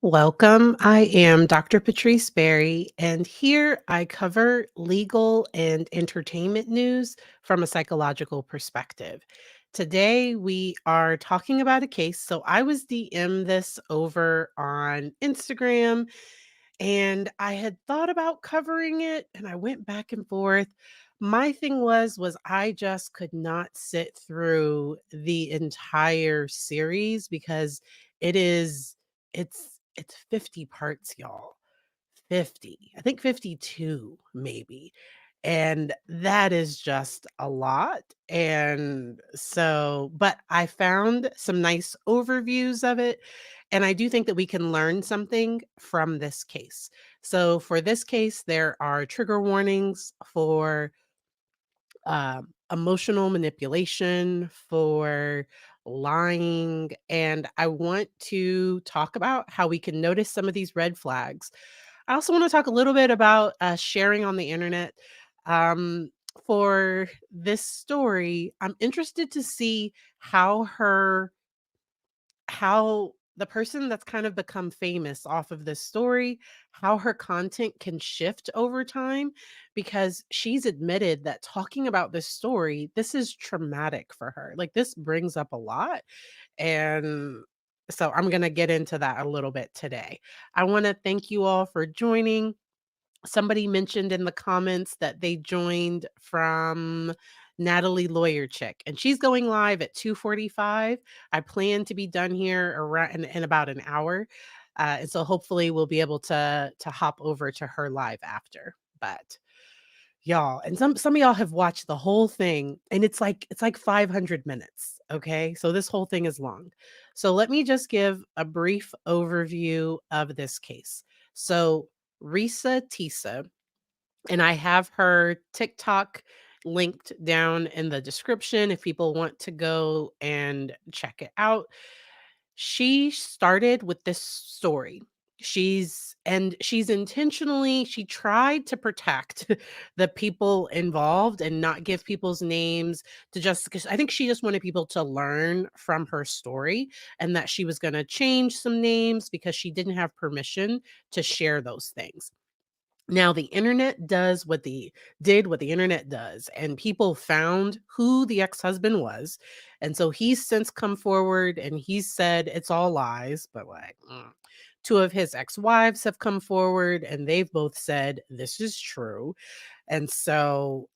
Welcome. I am Dr. Patrice Berry, and here I cover legal and entertainment news from a psychological perspective. Today, we are talking about a case. So, I was DM this over on Instagram, and I had thought about covering it, and I went back and forth. My thing was I just could not sit through the entire series because it is it's 50 parts, y'all. 50. I think 52 maybe. And that is just a lot. And so, but I found some nice overviews of it. And I do think that we can learn something from this case. So, for this case, there are trigger warnings for emotional manipulation, for lying. And I want to talk about how we can notice some of these red flags. I also want to talk a little bit about sharing on the internet. Um, for this story, I'm interested to see how the person that's kind of become famous off of this story, how her content can shift over time, because she's admitted that talking about this story, this is traumatic for her. Like, this brings up a lot. And so I'm going to get into that a little bit today. I want to thank you all for joining. Somebody mentioned in the comments that they joined from Natalie Lawyer Chick, and she's going live at 2:45. I plan to be done here around in about an hour. And so hopefully we'll be able to hop over to her live after. But y'all, and some of y'all have watched the whole thing, and it's like 500 minutes. Okay. So this whole thing is long. So let me just give a brief overview of this case. So Reesa Tessa, and I have her TikTok linked down in the description if people want to go and check it out. She started with this story. She tried to protect the people involved and not give people's names, to just because I think she just wanted people to learn from her story, and that she was going to change some names because she didn't have permission to share those things. Now the internet did what the internet does, and people found who the ex-husband was. And so he's since come forward and he's said it's all lies, but like two of his ex-wives have come forward and they've both said this is true. And so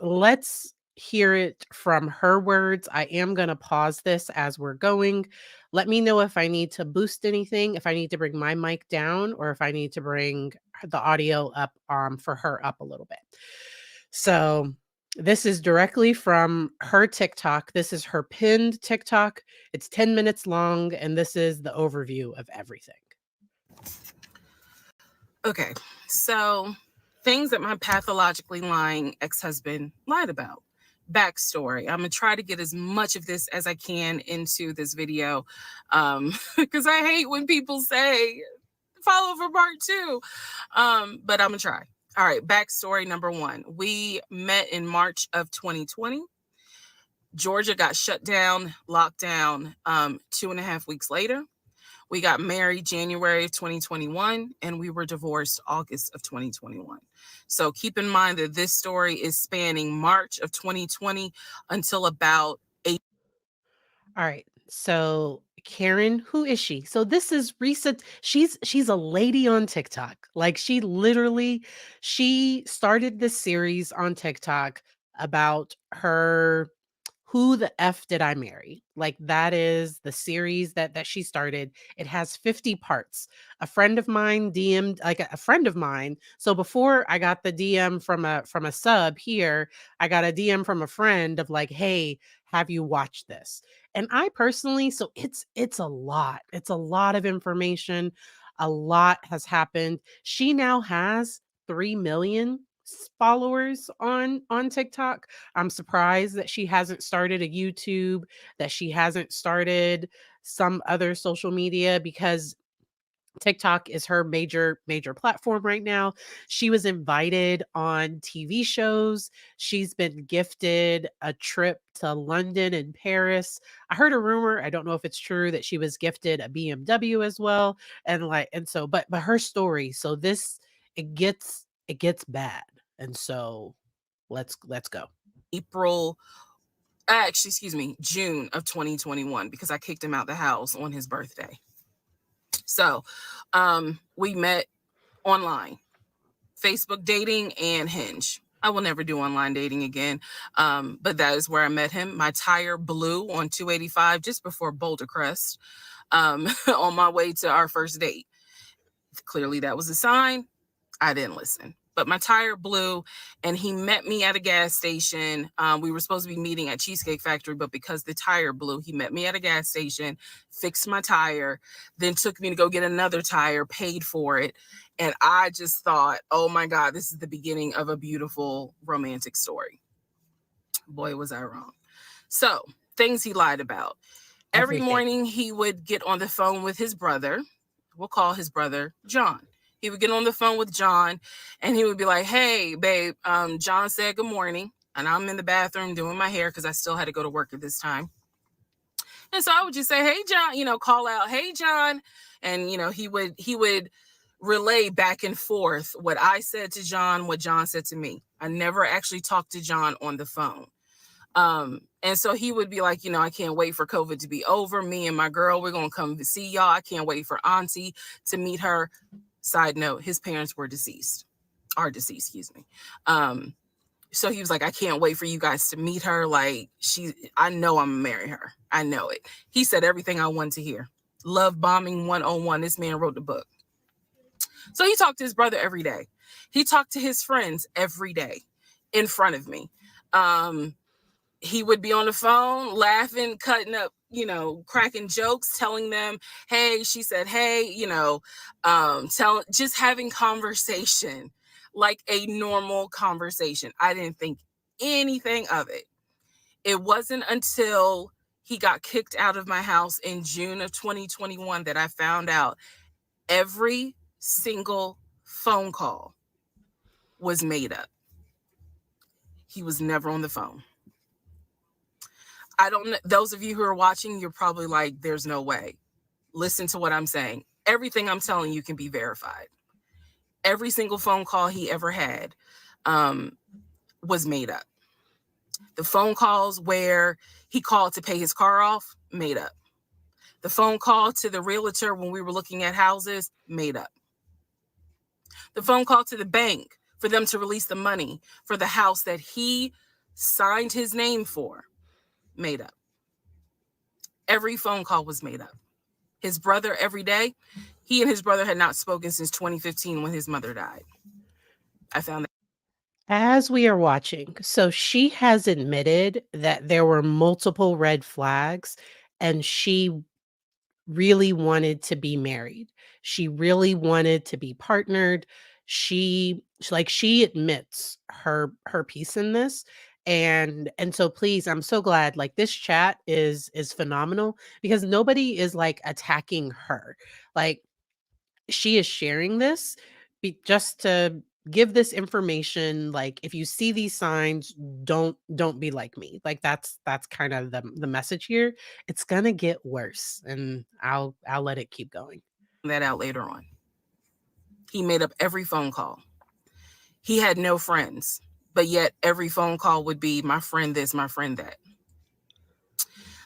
let's hear it from her words. I am going to pause this as we're going. Let me know if I need to boost anything, if I need to bring my mic down, or if I need to bring the audio up for her up a little bit. So this is directly from her TikTok. This is her pinned TikTok. It's 10 minutes long, and this is the overview of everything. Okay, so things that my pathologically lying ex-husband lied about. Backstory. I'm gonna try to get as much of this as I can into this video, because I hate when people say follow for part two, but I'm gonna try. All right, backstory number one. We met in March of 2020. Georgia got shut down, locked down 2.5 weeks later. We got married January of 2021, and we were divorced August of 2021. So keep in mind that this story is spanning March of 2020 until about All right. So Karen, who is she? So this is Reesa. She's a lady on TikTok. Like, she started this series on TikTok about her who the F did I marry? Like, that is the series that she started. It has 50 parts. A friend of mine DM'd, like a friend of mine. So before I got the DM from a sub here, I got a DM from a friend of like, "Hey, have you watched this?" And I personally, so it's a lot. It's a lot of information. A lot has happened. She now has 3 million followers on TikTok. I'm surprised that she hasn't started a YouTube, that she hasn't started some other social media, because TikTok is her major platform right now. She was invited on TV shows. She's been gifted a trip to London and Paris. I heard a rumor, I don't know if it's true, that she was gifted a BMW as well. And so but her story, so this it gets bad. And so let's go. April, actually, excuse me, June of 2021, because I kicked him out the house on his birthday. So we met online, Facebook dating and Hinge. I will never do online dating again. But that is where I met him. My tire blew on 285 just before Boulder Crest, on my way to our first date. Clearly, that was a sign. I didn't listen. But my tire blew, and he met me at a gas station. We were supposed to be meeting at Cheesecake Factory, but because the tire blew, he met me at a gas station, fixed my tire, then took me to go get another tire, paid for it. And I just thought, oh my God, this is the beginning of a beautiful romantic story. Boy, was I wrong. So, things he lied about. Every Everything. morning, he would get on the phone with his brother. We'll call his brother John. He would get on the phone with John, and he would be like, hey, babe, John said good morning. And I'm in the bathroom doing my hair because I still had to go to work at this time. And so I would just say, hey, John, call out, hey, John. And, he would relay back and forth what I said to John, what John said to me. I never actually talked to John on the phone. And so he would be like, I can't wait for COVID to be over. Me and my girl, we're going to come to see y'all. I can't wait for Auntie to meet her. Side note, his parents are deceased, excuse me. So he was like, I can't wait for you guys to meet her. Like, I know I'm gonna marry her. I know it. He said everything I wanted to hear. Love bombing 101. This man wrote the book. So he talked to his brother every day. He talked to his friends every day in front of me. He would be on the phone laughing, cutting up, cracking jokes, telling them, hey, she said, hey, just having conversation, like a normal conversation. I didn't think anything of it. It wasn't until he got kicked out of my house in June of 2021 that I found out every single phone call was made up. He was never on the phone. I don't know. Those of you who are watching, you're probably like, there's no way. Listen to what I'm saying. Everything I'm telling you can be verified. Every single phone call he ever had was made up. The phone calls where he called to pay his car off, made up. The phone call to the realtor when we were looking at houses, made up. The phone call to the bank for them to release the money for the house that he signed his name for, made up. Every phone call was made up. His brother, every day, he and his brother had not spoken since 2015 when his mother died. I found that. As we are watching, so she has admitted that there were multiple red flags and she really wanted to be married. She really wanted to be partnered. She admits her piece in this. And so please, I'm so glad, like, this chat is phenomenal because nobody is like attacking her. Like, she is sharing this just to give this information. Like, if you see these signs, don't be like me. Like, that's kind of the message here. It's gonna get worse, and I'll let it keep going. That out later on. He made up every phone call. He had no friends, but yet every phone call would be my friend this, my friend that.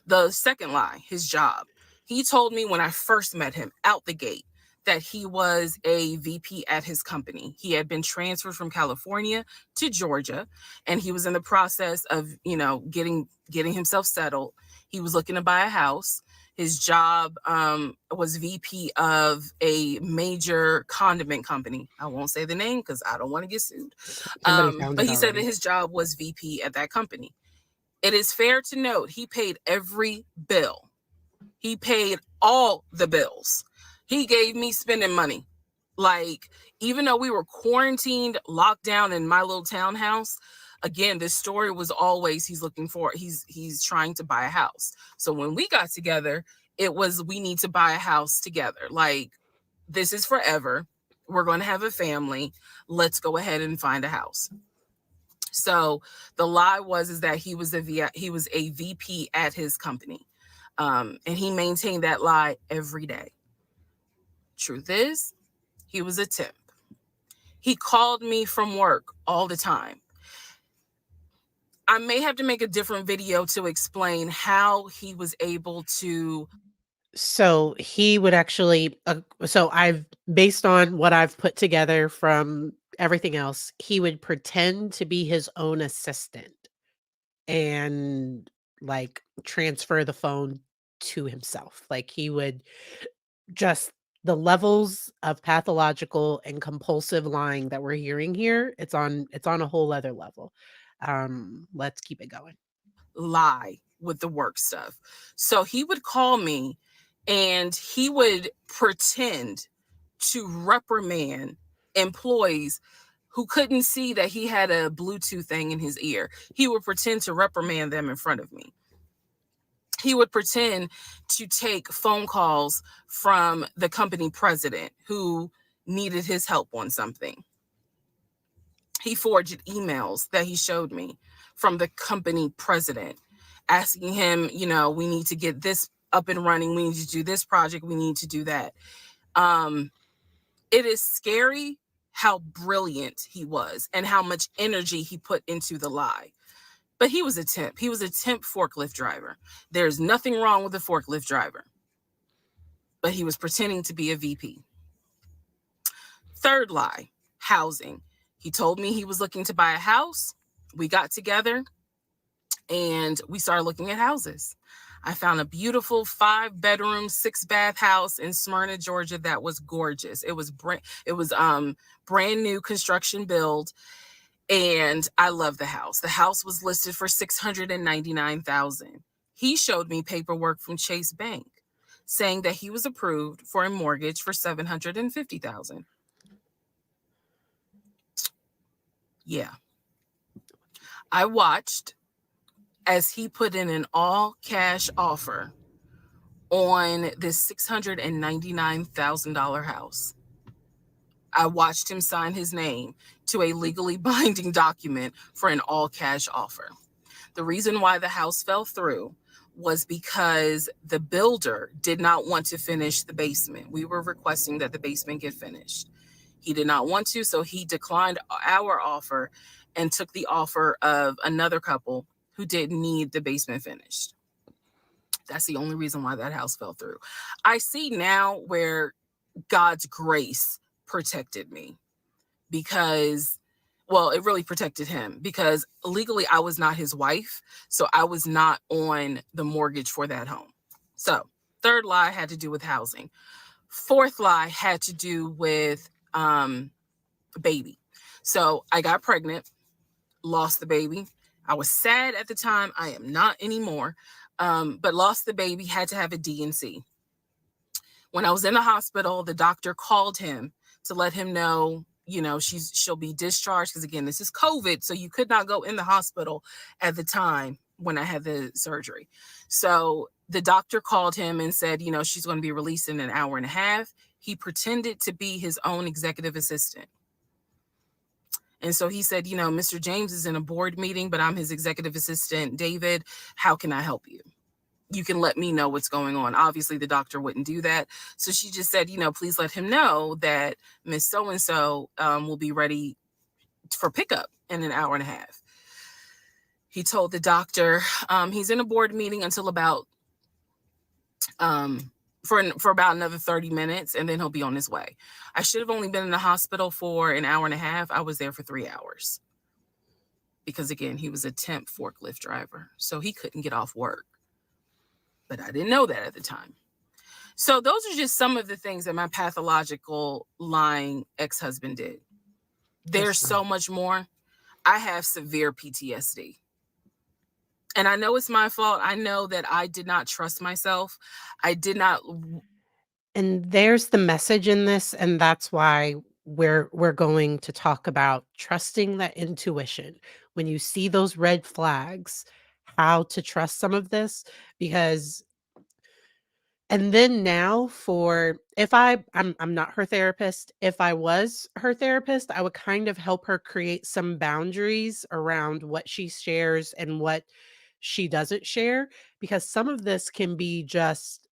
The second lie, his job. He told me when I first met him out the gate that he was a VP at his company. He had been transferred from California to Georgia, and he was in the process of, getting himself settled. He was looking to buy a house. His job was VP of a major condiment company. I won't say the name because I don't want to get sued. Somebody found But it he said that already. his job was VP at that company. It is fair to note he paid every bill. He paid all the bills. He gave me spending money. Like, even though we were quarantined, locked down in my little townhouse, again, this story was always he's trying to buy a house. So when we got together, it was we need to buy a house together. Like, This is forever. We're going to have a family. Let's go ahead and find a house. So the lie was is that he was a VP at his company, and he maintained that lie every day. Truth is, he was a temp. He called me from work all the time. I may have to make a different video to explain how he was able to. So he would actually, so I've based on what I've put together from everything else, he would pretend to be his own assistant and like transfer the phone to himself. Like he would just the levels of pathological and compulsive lying that we're hearing here, it's on a whole other level. Let's keep it going. Lie with the work stuff. So he would call me and he would pretend to reprimand employees who couldn't see that he had a Bluetooth thing in his ear. He would pretend to reprimand them in front of me. He would pretend to take phone calls from the company president who needed his help on something. He forged emails that he showed me from the company president asking him, we need to get this up and running. We need to do this project. We need to do that. It is scary how brilliant he was and how much energy he put into the lie. But he was a temp. He was a temp forklift driver. There's nothing wrong with a forklift driver. But he was pretending to be a VP. Third lie, housing. He told me he was looking to buy a house. We got together and we started looking at houses. I found a beautiful 5-bedroom, 6-bath house in Smyrna, Georgia that was gorgeous. It was brand new construction build, and I love the house. The house was listed for $699,000. He showed me paperwork from Chase Bank saying that he was approved for a mortgage for $750,000. Yeah. I watched as he put in an all-cash offer on this $699,000 house. I watched him sign his name to a legally binding document for an all-cash offer. The reason why the house fell through was because the builder did not want to finish the basement. We were requesting that the basement get finished. He did not want to, so he declined our offer and took the offer of another couple who didn't need the basement finished. That's the only reason why that house fell through. I see now where God's grace protected me because, well, it really protected him because legally I was not his wife. So I was not on the mortgage for that home. So third lie had to do with housing. Fourth lie had to do with baby. So I got pregnant, lost the baby. I was sad at the time. I am not anymore. But lost the baby, had to have a D&C. When I was in the hospital, the doctor called him to let him know, she'll be discharged. Because again, this is COVID. So you could not go in the hospital at the time when I had the surgery. So the doctor called him and said, she's going to be released in an hour and a half. He pretended to be his own executive assistant. And so he said, Mr. James is in a board meeting, but I'm his executive assistant, David. How can I help you? You can let me know what's going on. Obviously, the doctor wouldn't do that. So she just said, please let him know that Miss So-and-so will be ready for pickup in an hour and a half. He told the doctor he's in a board meeting until about for about another 30 minutes, and then he'll be on his way. I should have only been in the hospital for an hour and a half. I was there for 3 hours because, again, he was a temp forklift driver, so he couldn't get off work. But I didn't know that at the time. So those are just some of the things that my pathological lying ex-husband did. There's so much more. I have severe PTSD. And I know it's my fault. I know that I did not trust myself. I did not. And there's the message in this, and that's why we're going to talk about trusting that intuition. When you see those red flags, how to trust some of this, because And then now for if I'm not her therapist, if I was her therapist, I would kind of help her create some boundaries around what she shares and what she doesn't share, because some of this can be just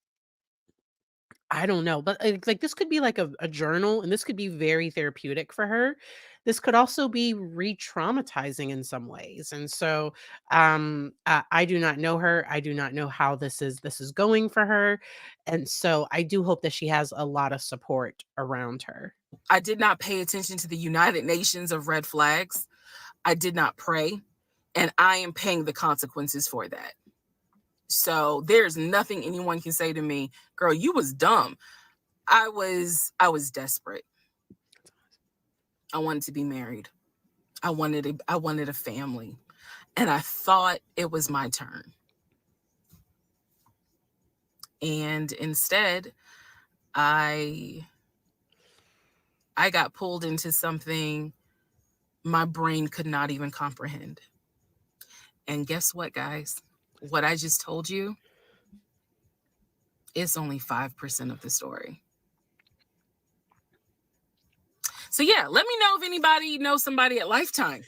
I don't know, but, like, this could be like a journal, and this could be very therapeutic for her. This could also be re-traumatizing in some ways, and so, I do not know her, I do not know how this is going for her, and so I do hope that she has a lot of support around her. I did not pay attention to the United Nations of red flags. I did not pray, and I am paying the consequences for that. So there's nothing anyone can say to me, girl, you was dumb. I was desperate. I wanted to be married. I wanted a family. And I thought it was my turn. And instead, I I got pulled into something my brain could not even comprehend. And guess what, guys? What I just told you is only 5% of the story. So yeah, let me know if anybody knows somebody at Lifetime.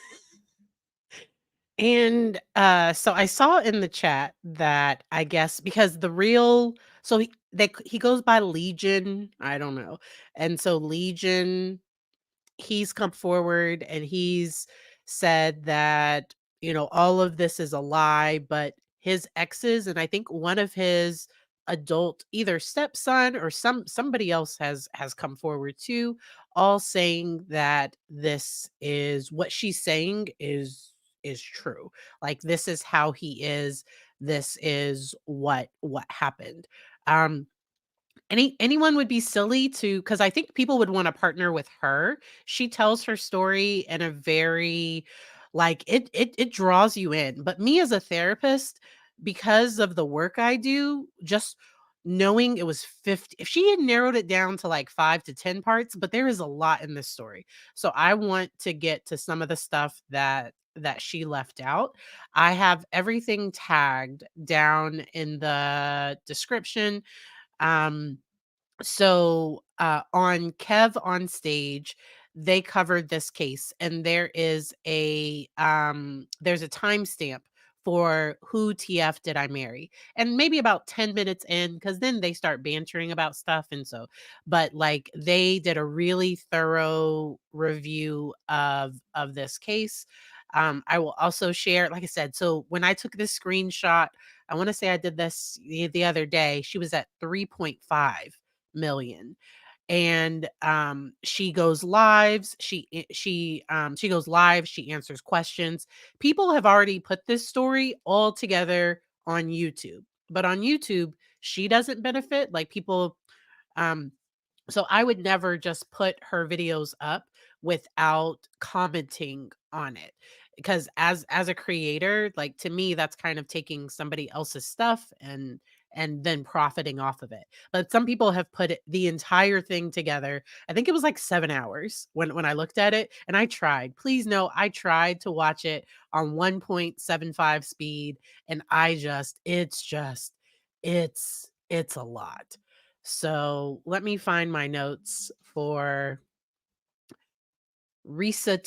And, so I saw in the chat that I guess because the real so he goes by Legion, I don't know, and so Legion he's come forward and he's said that, all of this is a lie, but his exes and I think one of his adult either stepson or somebody else has come forward too, all saying that this is what she's saying is true. Like this is how he is. This is what happened. Um anyone would be silly to because I think people would wanna partner with her. She tells her story in a very like, it draws you in, but me as a therapist, because of the work I do, just knowing it was 50 if she had narrowed it down to, like, 5 to 10 parts, but there is a lot in this story. So I want to get to some of the stuff that she left out. I have everything tagged down in the description. um on Kev on Stage, they covered this case, and there's a timestamp for who TF did I marry, and maybe about 10 minutes in, because then they start bantering about stuff, and so, but like they did a really thorough review of this case. I will also share, like I said, so when I took this screenshot, I want to say I did this the other day. She was at 3.5 million, and she goes lives, she goes live, she answers questions. People have already put this story all together on YouTube, but on YouTube she doesn't benefit, like people um so I would never just put her videos up without commenting on it. Because as a creator, like to me, that's kind of taking somebody else's stuff and then profiting off of it. But some people have put the entire thing together. I think it was like 7 hours when I looked at it. And I tried. Please know I tried to watch it on 1.75 speed. And it's a lot. So let me find my notes for Reesa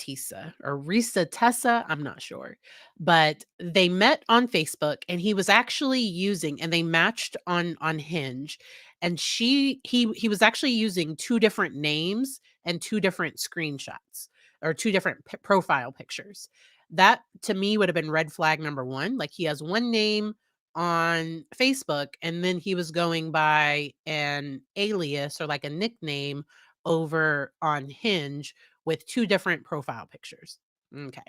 Tessa, I'm not sure. But they met on Facebook and he was actually using and they matched on Hinge, and he was actually using two different names and two different screenshots or two different profile pictures. That to me would have been red flag number 1. Like he has one name on Facebook and then he was going by an alias or like a nickname over on Hinge with 2 different profile pictures. Okay.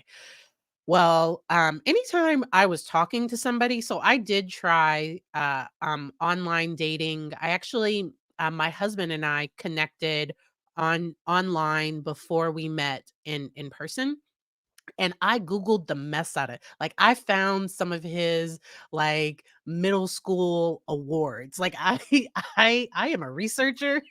Well, anytime I was talking to somebody, so I did try online dating. I actually my husband and I connected online before we met in person, and I googled the mess out of like I found some of his like middle school awards. Like I am a researcher.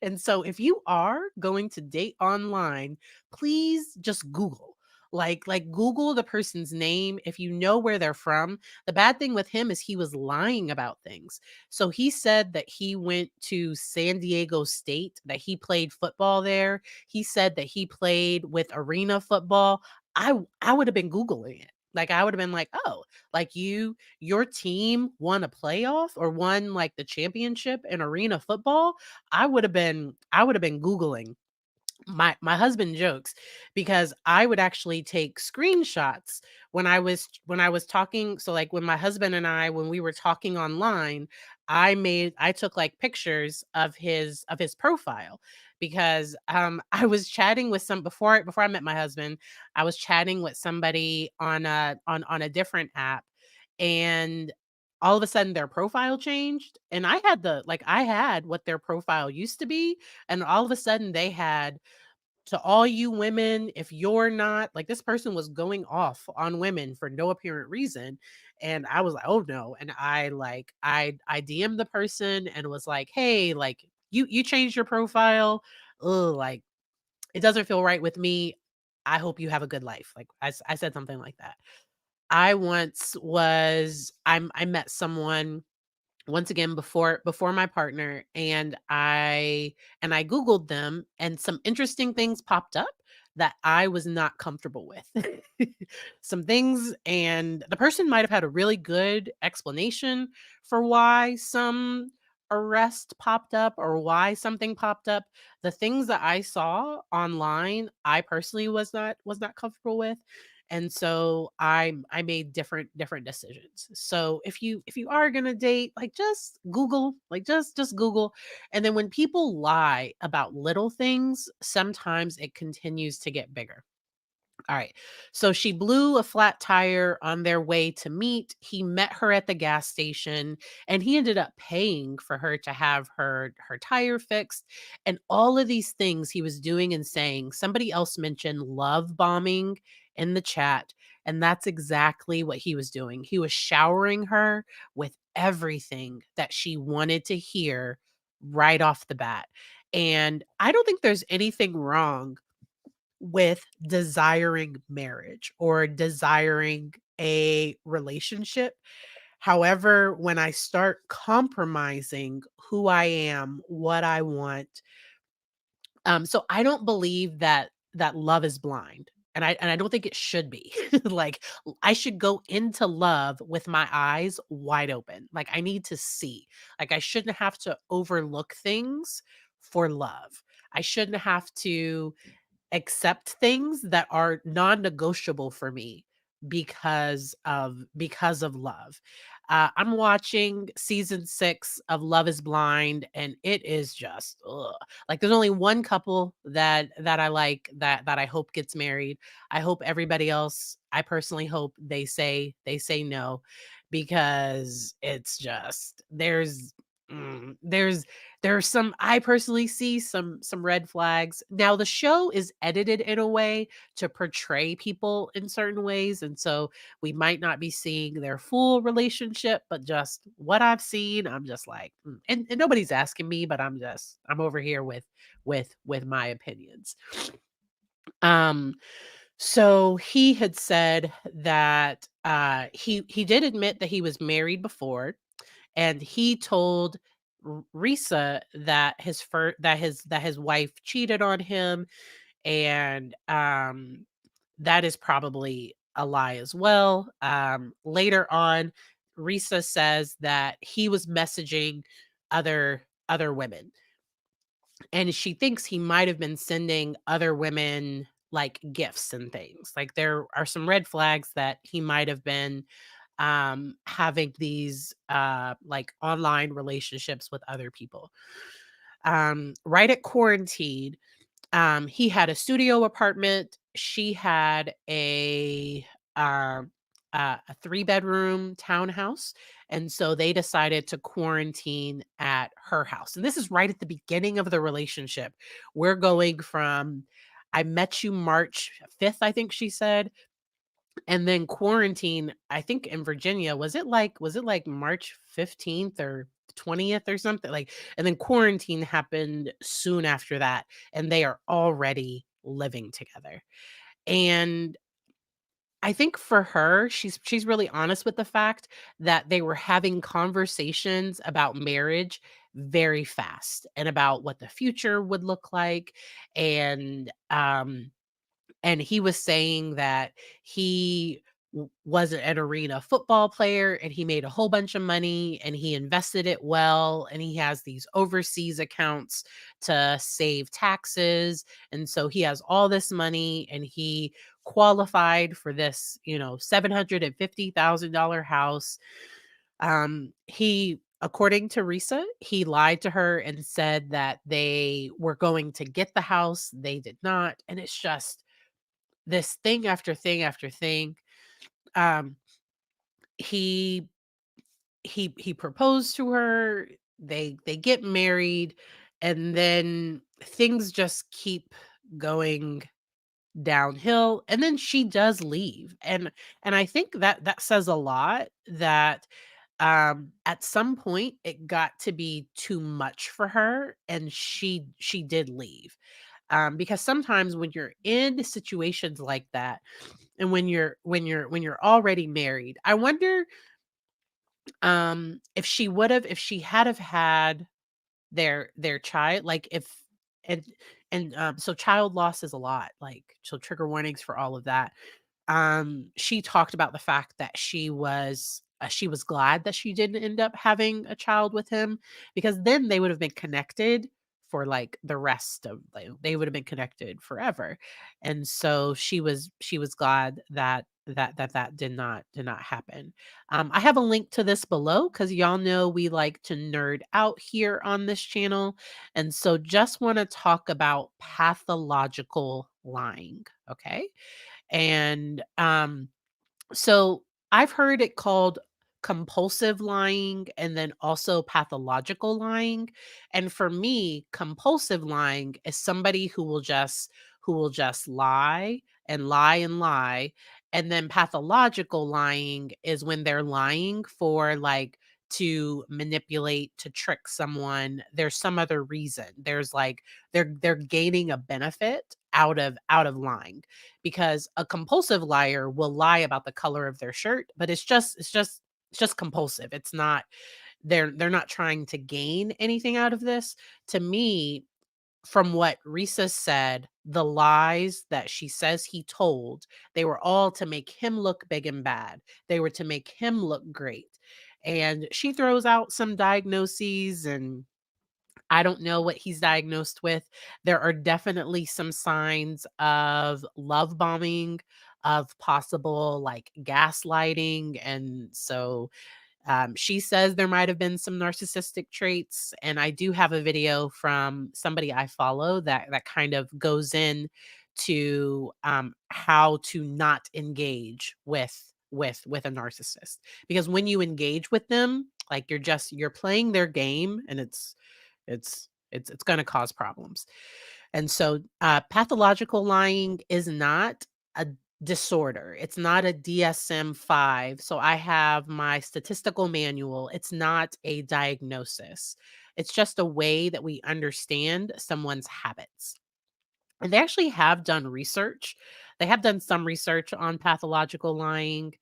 And so if you are going to date online, please just Google. Like Google the person's name if you know where they're from. The bad thing with him is he was lying about things. So he said that he went to San Diego State, that he played football there. He said that he played with arena football. I would have been googling it. Like I would have been like, "Oh, like your team won a playoff or won like the championship in arena football?" I would have been googling. My husband jokes because I would actually take screenshots when I was talking. So like when my husband and I, when we were talking online, I took like pictures of his profile because I was chatting with some before I met my husband. I was chatting with somebody on a different app, and all of a sudden their profile changed, and I had what their profile used to be, and all of a sudden they had, "To all you women, if you're not," like, this person was going off on women for no apparent reason, and I was like, "Oh, no," and I DM'd the person and was like, "Hey, like, you changed your profile. Ugh, like, it doesn't feel right with me. I hope you have a good life." Like, I said something like that. I met someone once again before my partner, and I googled them, and some interesting things popped up that I was not comfortable with. Some things, and the person might have had a really good explanation for why some arrest popped up or why something popped up. The things that I saw online, I personally was not comfortable with, and so I made different decisions. So if you are going to date, like, just Google, like, just Google. And then when people lie about little things, sometimes it continues to get bigger. All right. So she blew a flat tire on their way to meet. He met her at the gas station, and he ended up paying for her to have her tire fixed. And all of these things he was doing and saying. Somebody else mentioned love bombing in the chat, and that's exactly what he was doing. He was showering her with everything that she wanted to hear right off the bat. And I don't think there's anything wrong with desiring marriage or desiring a relationship. However, when I start compromising who I am, what I want, so I don't believe that love is blind. And I don't think it should be. Like, I should go into love with my eyes wide open. Like, I need to see. Like, I shouldn't have to overlook things for love. I shouldn't have to accept things that are non-negotiable for me because of love. I'm watching season 6 of Love is Blind, and it is just ugh. Like, there's only one couple that I like, that I hope gets married. I hope everybody else, I personally hope they say no, because it's just there's some, I personally see some red flags. Now the show is edited in a way to portray people in certain ways, and so we might not be seeing their full relationship, but just what I've seen, I'm just like, and nobody's asking me, but I'm over here with my opinions. Um, so he had said that he did admit that he was married before, and he told Risa that his wife cheated on him, and that is probably a lie as well. Later on, Risa says that he was messaging other women, and she thinks he might have been sending other women like gifts and things. Like, there are some red flags that he might have been having these like online relationships with other people. Right at quarantine, he had a studio apartment. She had um, a 3-bedroom townhouse, and so they decided to quarantine at her house. And this is right at the beginning of the relationship. We're going from, I met you March 5th, I think she said, and then quarantine, I think in Virginia, was it like March 15th or 20th or something? Like, and then quarantine happened soon after that, and they are already living together. And I think for her, she's really honest with the fact that they were having conversations about marriage very fast and about what the future would look like, and, and he was saying that he was an arena football player and he made a whole bunch of money and he invested it well and he has these overseas accounts to save taxes, and so he has all this money and he qualified for this, $750,000 house. He According to Risa, he lied to her and said that they were going to get the house. They did not, and it's just this thing after thing after thing. Um, he he proposed to her, they get married, and then things just keep going downhill, and then she does leave, and I think that that says a lot that, at some point, it got to be too much for her, and she did leave. Because sometimes when you're in situations like that, and when you're already married, I wonder, if she had have had their child, like, if and so child loss is a lot, like, so trigger warnings for all of that. She talked about the fact that she was glad that she didn't end up having a child with him, because then they would have been connected for, like, the rest of, like, they would have been connected forever. And so she was glad that that did not happen. I have a link to this below because y'all know we like to nerd out here on this channel. And so just want to talk about pathological lying. Okay. And so I've heard it called compulsive lying and then also pathological lying. And for me, compulsive lying is somebody who will just lie and lie and lie. And then pathological lying is when they're lying for, like, to manipulate, to trick someone. There's some other reason. There's, like, they're gaining a benefit out of lying, because a compulsive liar will lie about the color of their shirt, but it's just compulsive. It's not, they're not trying to gain anything out of this. To me, from what Risa said, the lies that she says he told, they were all to make him look big and bad. They were to make him look great. And she throws out some diagnoses, and I don't know what he's diagnosed with. There are definitely some signs of love bombing, of possible, like, gaslighting. And so, she says there might have been some narcissistic traits. And I do have a video from somebody I follow that kind of goes in to, how to not engage with a narcissist, because when you engage with them, like, you're playing their game, and it's going to cause problems. And so, pathological lying is not a disorder. It's not a DSM-5. So I have my statistical manual. It's not a diagnosis. It's just a way that we understand someone's habits. And they actually have done research. They have done some research on pathological lying.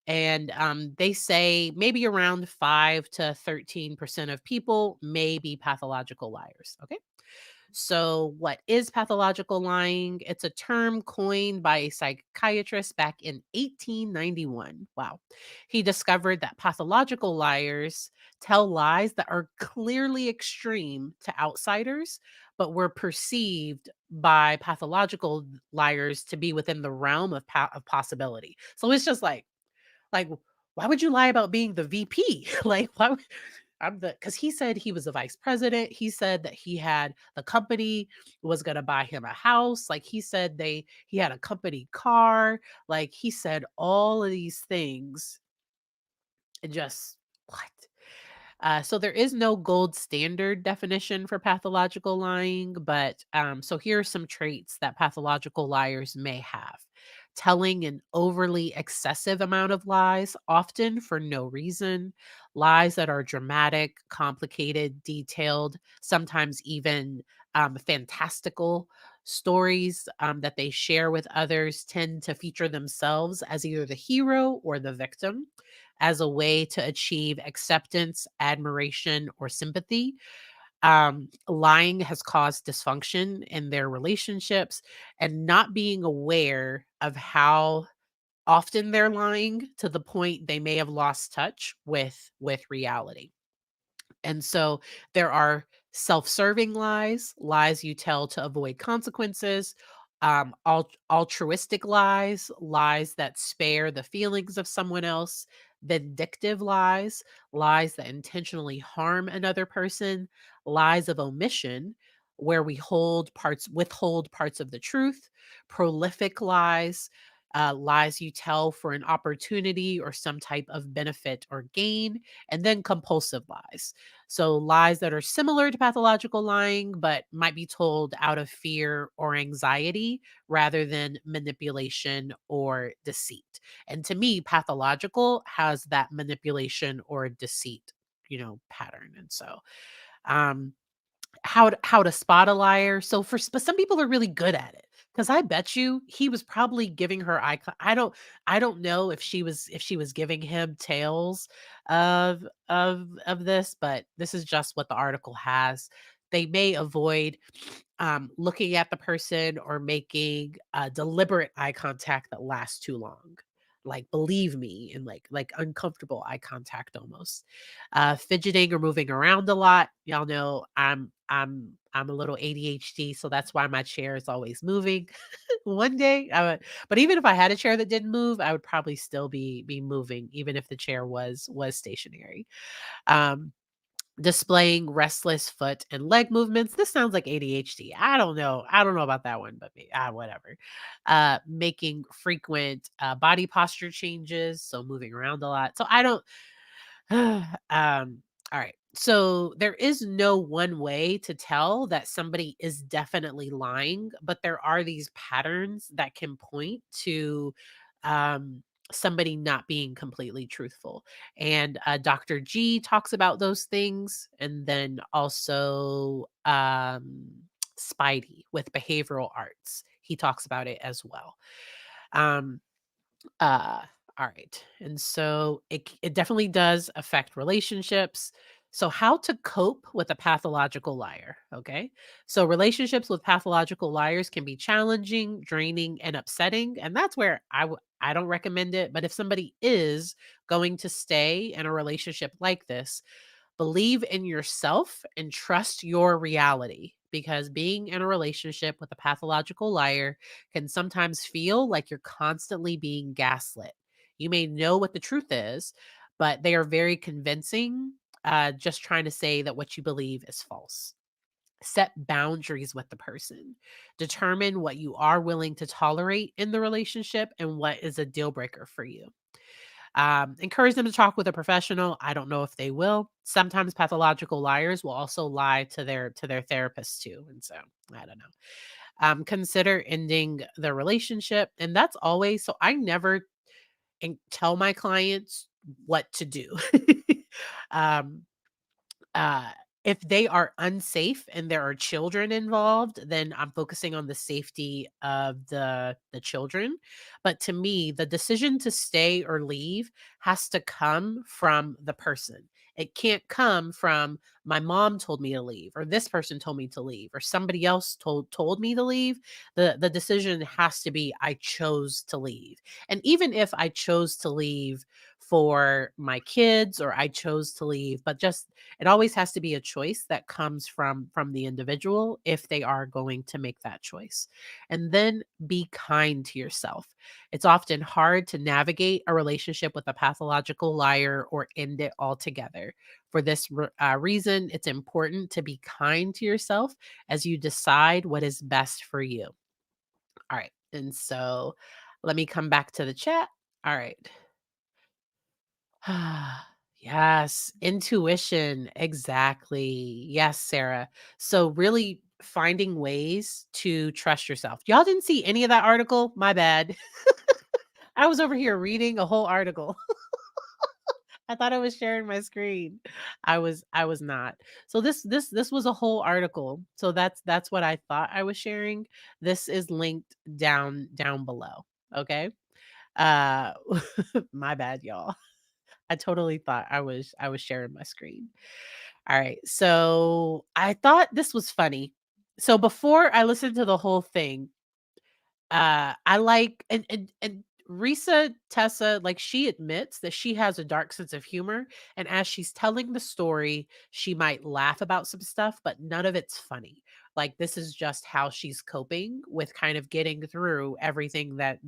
And they say maybe around 5 to 13% of people may be pathological liars. Okay. So, what is pathological lying? It's a term coined by a psychiatrist back in 1891. Wow. He discovered that pathological liars tell lies that are clearly extreme to outsiders, but were perceived by pathological liars to be within the realm of possibility. So it's just like, why would you lie about being the VP? Like, why would I'm the because he said he was the vice president. He said that the company was gonna buy him a house. Like, he said he had a company car. Like, he said all of these things, and just what? So there is no gold standard definition for pathological lying, but so here are some traits that pathological liars may have: telling an overly excessive amount of lies, often for no reason, lies that are dramatic, complicated, detailed, sometimes even fantastical. Stories that they share with others tend to feature themselves as either the hero or the victim, as a way to achieve acceptance, admiration, or sympathy. Lying has caused dysfunction in their relationships, and not being aware of how often they're lying to the point they may have lost touch with reality. And so there are self-serving lies, lies you tell to avoid consequences, altruistic lies, lies that spare the feelings of someone else, vindictive lies, lies that intentionally harm another person, lies of omission, where we withhold parts of the truth, prolific lies, lies you tell for an opportunity or some type of benefit or gain, and then compulsive lies. So, lies that are similar to pathological lying, but might be told out of fear or anxiety rather than manipulation or deceit. And to me, pathological has that manipulation or deceit, pattern. And so, um, how to spot a liar. So but some people are really good at it. Because I bet you he was probably giving her I don't know if she was giving him tales of this, but this is just what the article has. They may avoid looking at the person or making deliberate eye contact that lasts too long. Like believe me, and like uncomfortable eye contact almost. Fidgeting or moving around a lot. Y'all know I'm a little ADHD, so that's why my chair is always moving. One day, but even if I had a chair that didn't move, I would probably still be moving, even if the chair was stationary. Um, Displaying restless foot and leg movements. This sounds like ADHD. I don't know. I don't know about that one, but whatever. Making frequent body posture changes, so moving around a lot. So I don't all right. So there is no one way to tell that somebody is definitely lying, but there are these patterns that can point to um, somebody not being completely truthful. And Dr. G talks about those things. And then also Spidey with behavioral arts. He talks about it as well. Um, uh, all right. And so it definitely does affect relationships. So how to cope with a pathological liar, okay? So relationships with pathological liars can be challenging, draining, and upsetting, and that's where I don't recommend it, but if somebody is going to stay in a relationship like this, believe in yourself and trust your reality, because being in a relationship with a pathological liar can sometimes feel like you're constantly being gaslit. You may know what the truth is, but they are very convincing, just trying to say that what you believe is false. Set boundaries with the person. Determine what you are willing to tolerate in the relationship and what is a deal breaker for you. Encourage them to talk with a professional. I don't know if they will. Sometimes pathological liars will also lie to their therapist too, and so I don't know. Consider ending the relationship, and that's always so. I never tell my clients what to do. um, uh, if they are unsafe and there are children involved, then I'm focusing on the safety of the children. But to me, the decision to stay or leave has to come from the person. It can't come from my mom told me to leave, or this person told me to leave, or somebody else told me to leave. The decision has to be I chose to leave. And even if I chose to leave for my kids or I chose to leave, but just it always has to be a choice that comes from the individual if they are going to make that choice. And then be kind to yourself. It's often hard to navigate a relationship with a pathological liar or end it altogether. For this reason, it's important to be kind to yourself as you decide what is best for you. All right. And so let me come back to the chat. All right. Yes, intuition. Exactly. Yes, Sarah. So, really finding ways to trust yourself. Y'all didn't see any of that article? My bad. I was over here reading a whole article. I thought I was sharing my screen. I was not. So this was a whole article. So that's what I thought I was sharing. This is linked down below. Okay? Uh my bad, y'all. I totally thought I was sharing my screen. All right. So I thought this was funny. So before I listened to the whole thing, I like and Reesa Tessa, like, she admits that she has a dark sense of humor, and as she's telling the story, she might laugh about some stuff, but none of it's funny. Like, this is just how she's coping with kind of getting through everything that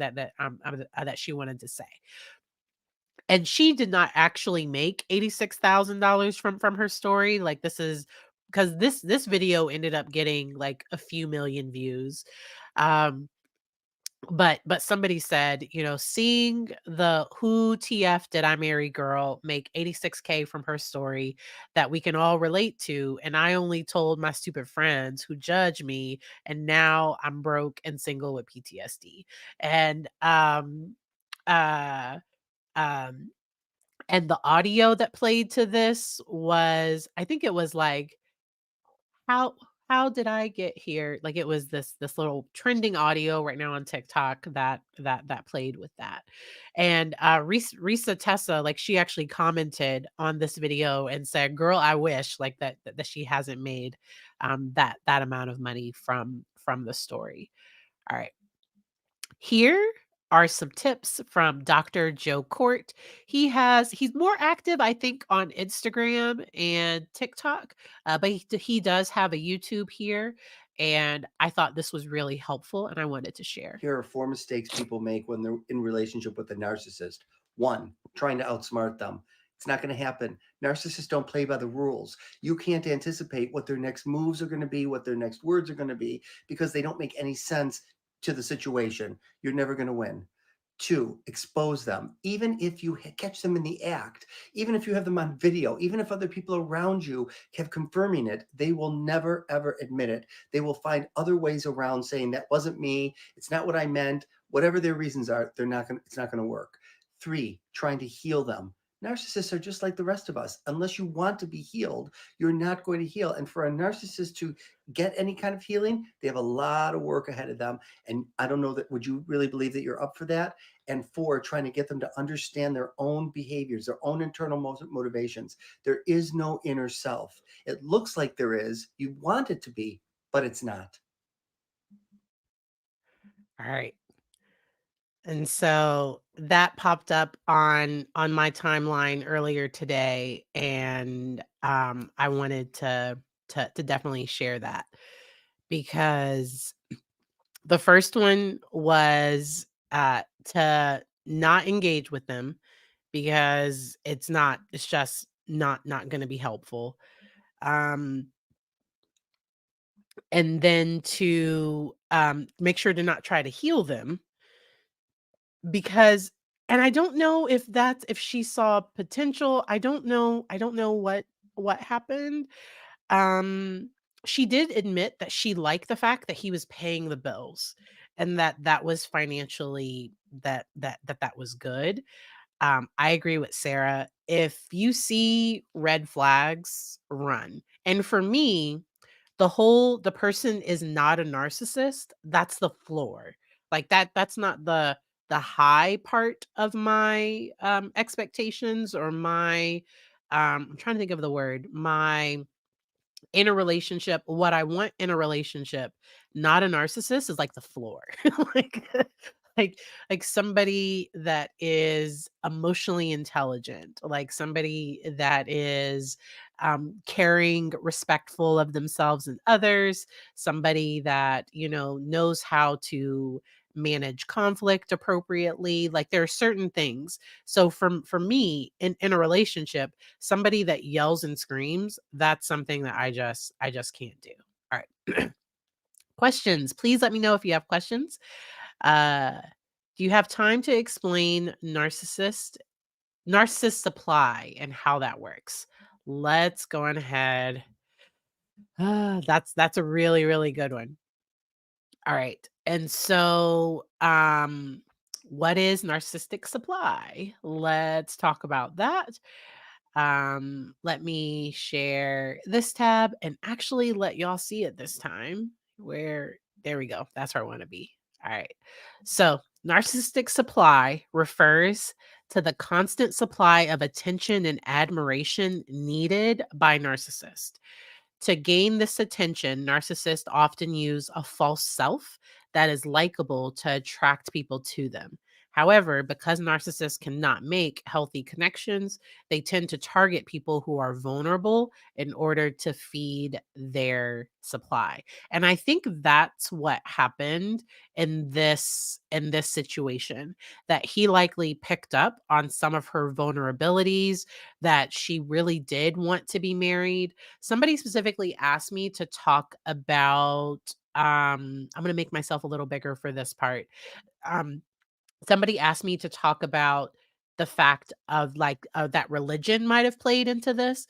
she wanted to say. And she did not actually make $86,000 from her story. Like, this is because this video ended up getting like a few million views. Um but somebody said, seeing the "Who TF Did I Marry" girl make 86K from her story that we can all relate to, and I only told my stupid friends who judge me, and now I'm broke and single with PTSD. And uh um and the audio that played to this was, I think it was like, how how did I get here? Like, it was this little trending audio right now on TikTok that played with that. And Reesa Tessa, like, she actually commented on this video and said, "Girl, I wish like that she hasn't made that amount of money from the story." All right. Here are some tips from Dr. Joe Court. He's more active, I think, on Instagram and TikTok, but he does have a YouTube here, and I thought this was really helpful, and I wanted to share. Here are four mistakes people make when they're in relationship with a narcissist. One, trying to outsmart them. It's not going to happen. Narcissists don't play by the rules. You can't anticipate what their next moves are going to be, what their next words are going to be, because they don't make any sense to the situation. You're never going to win. Two, expose them. Even if you catch them in the act, even if you have them on video, even if other people around you have confirming it, they will never ever admit it. They will find other ways around saying that wasn't me, it's not what I meant. Whatever their reasons are, it's not going to work. Three, trying to heal them. Narcissists are just like the rest of us. Unless you want to be healed, you're not going to heal. And for a narcissist to get any kind of healing, they have a lot of work ahead of them. And I don't know that, would you really believe that you're up for that? And four, trying to get them to understand their own behaviors, their own internal motivations. There is no inner self. It looks like there is. You want it to be, but it's not. All right. And so that popped up on my timeline earlier today, and I wanted to definitely share that, because the first one was to not engage with them, because it's just not going to be helpful. Um and then to make sure to not try to heal them, because and I don't know if she saw potential. I don't know what happened. Um, she did admit that she liked the fact that he was paying the bills, and that was financially, that was good. I agree with Sarah. If you see red flags, run. And for me, the person is not a narcissist, that's the floor. Like, that's not the high part of my expectations, or my I'm trying to think of the word, my in a relationship, what I want in a relationship, not a narcissist, is like the floor. Like like like somebody that is emotionally intelligent, like somebody that is caring, respectful of themselves and others, somebody that, knows how to manage conflict appropriately. Like, there are certain things. So for me, in a relationship, somebody that yells and screams, that's something that I just can't do. All right. Questions. Please let me know if you have questions. Uh, do you have time to explain narcissist supply and how that works? Let's go on ahead. That's a really, really good one. All right. And so What is narcissistic supply? Let's talk about that. Let me share this tab and actually let y'all see it this time. Where there we go. That's where I want to be. All right. So, narcissistic supply refers to the constant supply of attention and admiration needed by narcissists. To gain this attention, narcissists often use a false self that is likable to attract people to them. However, because narcissists cannot make healthy connections, they tend to target people who are vulnerable in order to feed their supply. And I think that's what happened in this situation, that he likely picked up on some of her vulnerabilities, that she really did want to be married. Somebody specifically asked me to talk about I'm going to make myself a little bigger for this part. Um Somebody asked me to talk about the fact of like that religion might have played into this.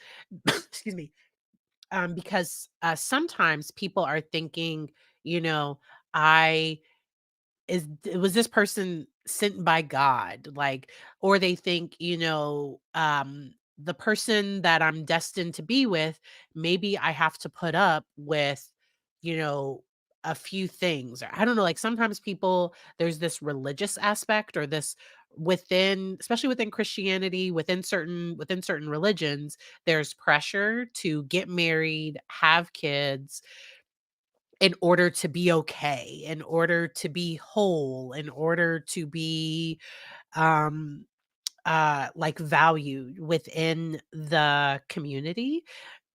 Excuse me. Because sometimes people are thinking, you know, I was this person sent by God? Like, or they think, the person that I'm destined to be with, maybe I have to put up with, you know, a few things. Or I don't know, like sometimes people, there's this religious aspect or this within, especially within Christianity, within certain religions, there's pressure to get married, have kids, in order to be okay, in order to be whole, in order to be um like valued within the community,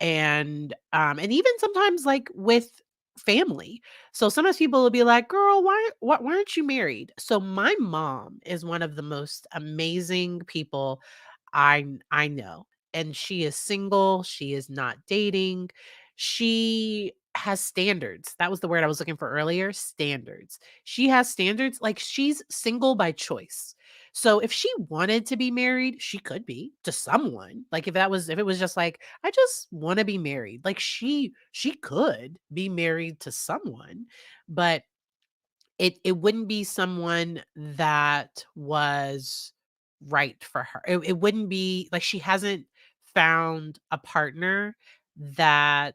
and even sometimes like with family. So sometimes people will be like, girl, why aren't you married? So my mom is one of the most amazing people I know, and she is single, she is not dating. She has standards. That was the word I was looking for earlier, standards. She has standards, like she's single by choice. So if she wanted to be married, she could be to someone. Like if it was just like, I just want to be married, like she could be married to someone, but it wouldn't be someone that was right for her. It wouldn't be like she hasn't found a partner that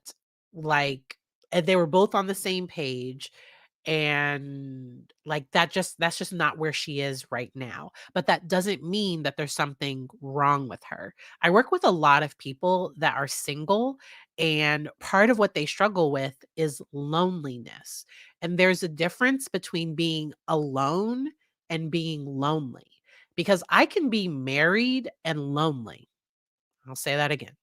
like and they were both on the same page, and like that's just not where she is right now. But that doesn't mean that there's something wrong with her. I work with a lot of people that are single, and part of what they struggle with is loneliness. And there's a difference between being alone and being lonely, because I can be married and lonely. I'll say that again.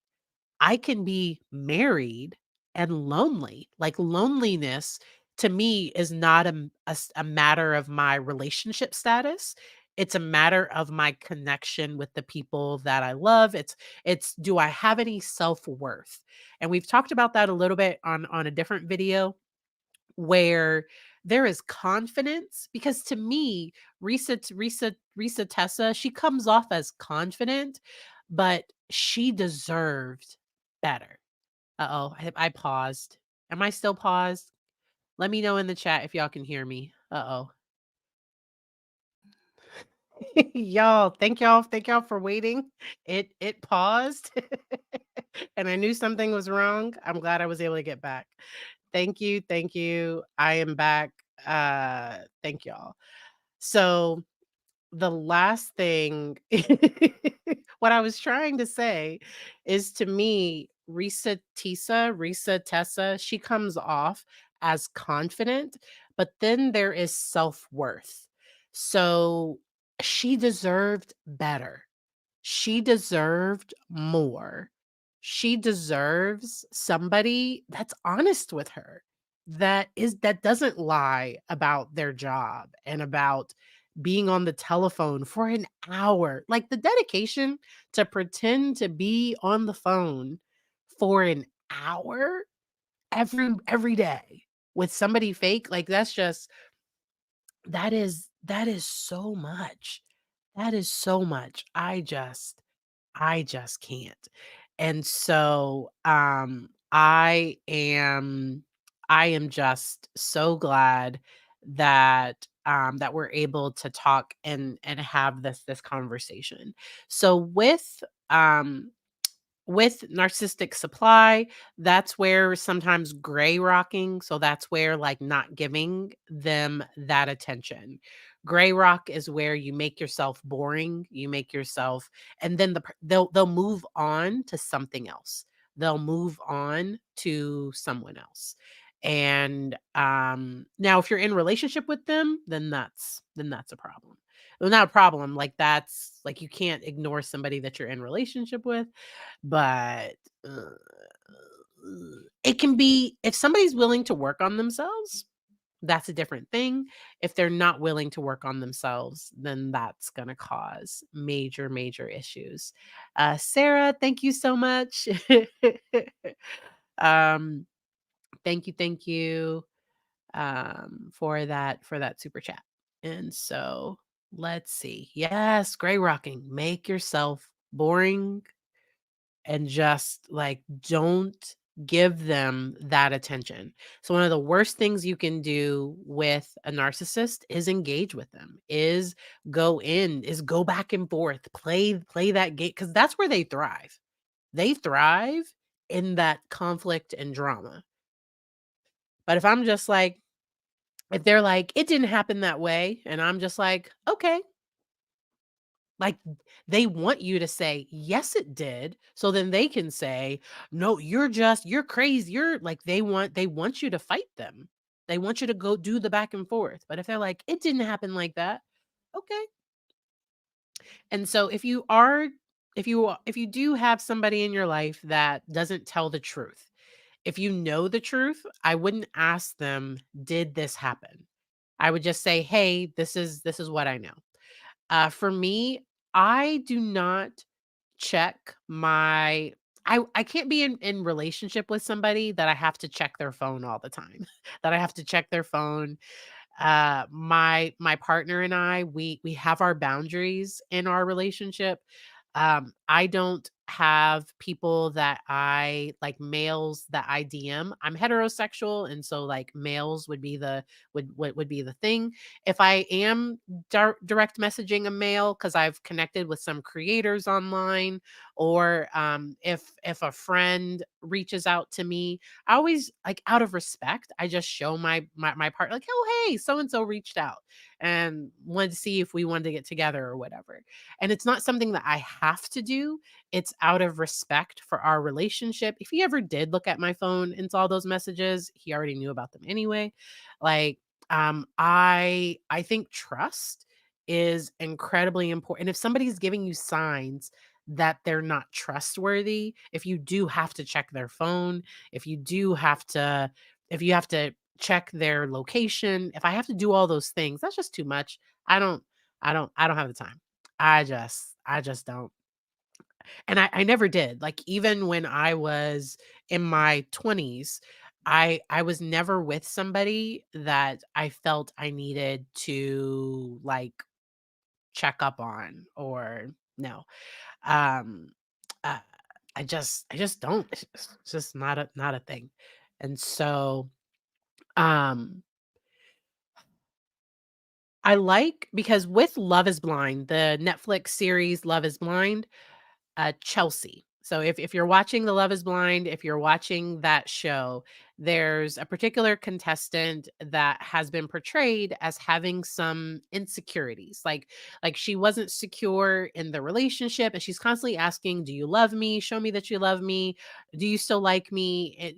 I can be married and lonely. Like loneliness to me is not a matter of my relationship status. It's a matter of my connection with the people that I love. It's do I have any self-worth? And we've talked about that a little bit on a different video, where there is confidence, because to me, Reesa Tessa, she comes off as confident, but she deserved better. Uh-oh, I paused. Am I still paused? Let me know in the chat if y'all can hear me. Uh-oh. Thank y'all for waiting. It paused. And I knew something was wrong. I'm glad I was able to get back. Thank you. Thank you. I am back. Thank y'all. So the last thing what I was trying to say is, to me, Reesa Tessa, she comes off as confident, but then there is self-worth. So she deserved better. She deserved more. She deserves somebody that's honest with her, that doesn't lie about their job and about being on the telephone for an hour. Like the dedication to pretend to be on the phone for an hour every day with somebody fake, like that's just that is so much. That is so much. I just can't. And so, I am just so glad that that we're able to talk and have this conversation. So with narcissistic supply, that's where sometimes gray rocking, so that's where, like, not giving them that attention. Gray rock is where you make yourself boring, you make yourself, and then they'll move on to something else. They'll move on to someone else. And now if you're in relationship with them, then that's a problem. Well, not a problem, like, that's like, you can't ignore somebody that you're in relationship with, but, uh, it can be, if somebody's willing to work on themselves, that's a different thing. If they're not willing to work on themselves, then that's gonna cause major, major issues. Sarah, thank you so much. Um, thank you, for that super chat. And so, let's see. Yes, gray rocking. Make yourself boring and just, like, don't give them that attention. So one of the worst things you can do with a narcissist is engage with them, is go back and forth, play that game, because that's where they thrive. They thrive in that conflict and drama. But if I'm just like, if they're like, "It didn't happen that way," and I'm just like, "Okay." Like, they want you to say, "Yes, it did." So then they can say, "No, you're crazy. You're," like, they want you to fight them. They want you to go do the back and forth. But if they're like, "It didn't happen like that." Okay. And so if you do have somebody in your life that doesn't tell the truth, if you know the truth, I wouldn't ask them, "Did this happen?" I would just say, "Hey, this is what I know." For me, I do not check my I can't be in relationship with somebody that I have to check their phone all the time, that I have to check their phone. My partner and I, we have our boundaries in our relationship. I don't have people that I like, males that I DM. I'm heterosexual, and so, like, males would be the thing. If I am direct messaging a male because I've connected with some creators online, or if a friend reaches out to me, I always, like, out of respect, I just show my part, like, "Oh, hey, so and so reached out and wanted to see if we wanted to get together or whatever." And it's not something that I have to do. It's out of respect for our relationship. If he ever did look at my phone and saw those messages, he already knew about them anyway. Like, I think trust is incredibly important. If somebody's giving you signs that they're not trustworthy, if you do have to check their phone, if you do have to if you have to check their location, if I have to do all those things, that's just too much. I don't have the time. I just don't. And I never did. Like, even when I was in my 20s, I was never with somebody that I felt I needed to, like, check up on, or no. Um uh, I just don't. It's just not a thing. And so um I like, because with Love is Blind, the Netflix series Love is Blind, Chelsea. So if you're watching the Love is Blind, if you're watching that show, there's a particular contestant that has been portrayed as having some insecurities. Like, she wasn't secure in the relationship, and she's constantly asking, "Do you love me? Show me that you love me. Do you still like me?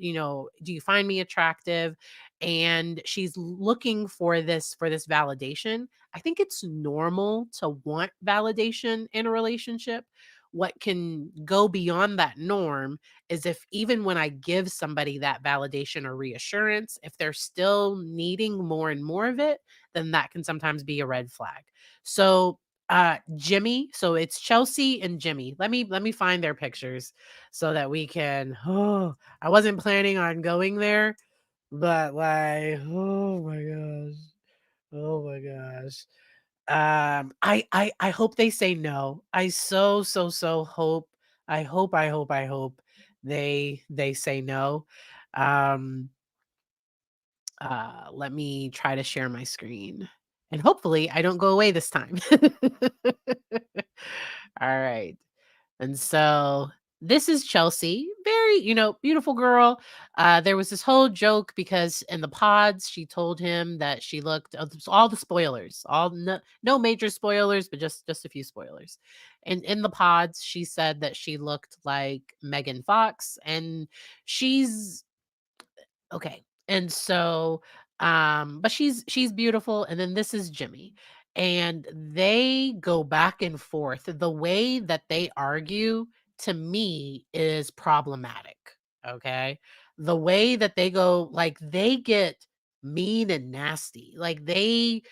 Do you find me attractive?" And she's looking for this validation. I think it's normal to want validation in a relationship. What can go beyond that norm is if, even when I give somebody that validation or reassurance, if they're still needing more and more of it, then that can sometimes be a red flag. So Jimmy, so it's Chelsea and Jimmy. Let me find their pictures so that we can, oh, I wasn't planning on going there, but, like, oh my gosh. Oh my gosh. I hope they say no. I so hope. I hope they say no. Um let me try to share my screen. And hopefully I don't go away this time. All right. And so this is Chelsea, very, beautiful girl. There was this whole joke because in the pods, she told him that she looked all the spoilers, all no major spoilers, but just a few spoilers. And in the pods, she said that she looked like Megan Fox, and she's okay. And so, but she's beautiful. And then this is Jimmy. And they go back and forth. The way that they argue to me is problematic. Okay. The way that they go, like they get mean and nasty. Like they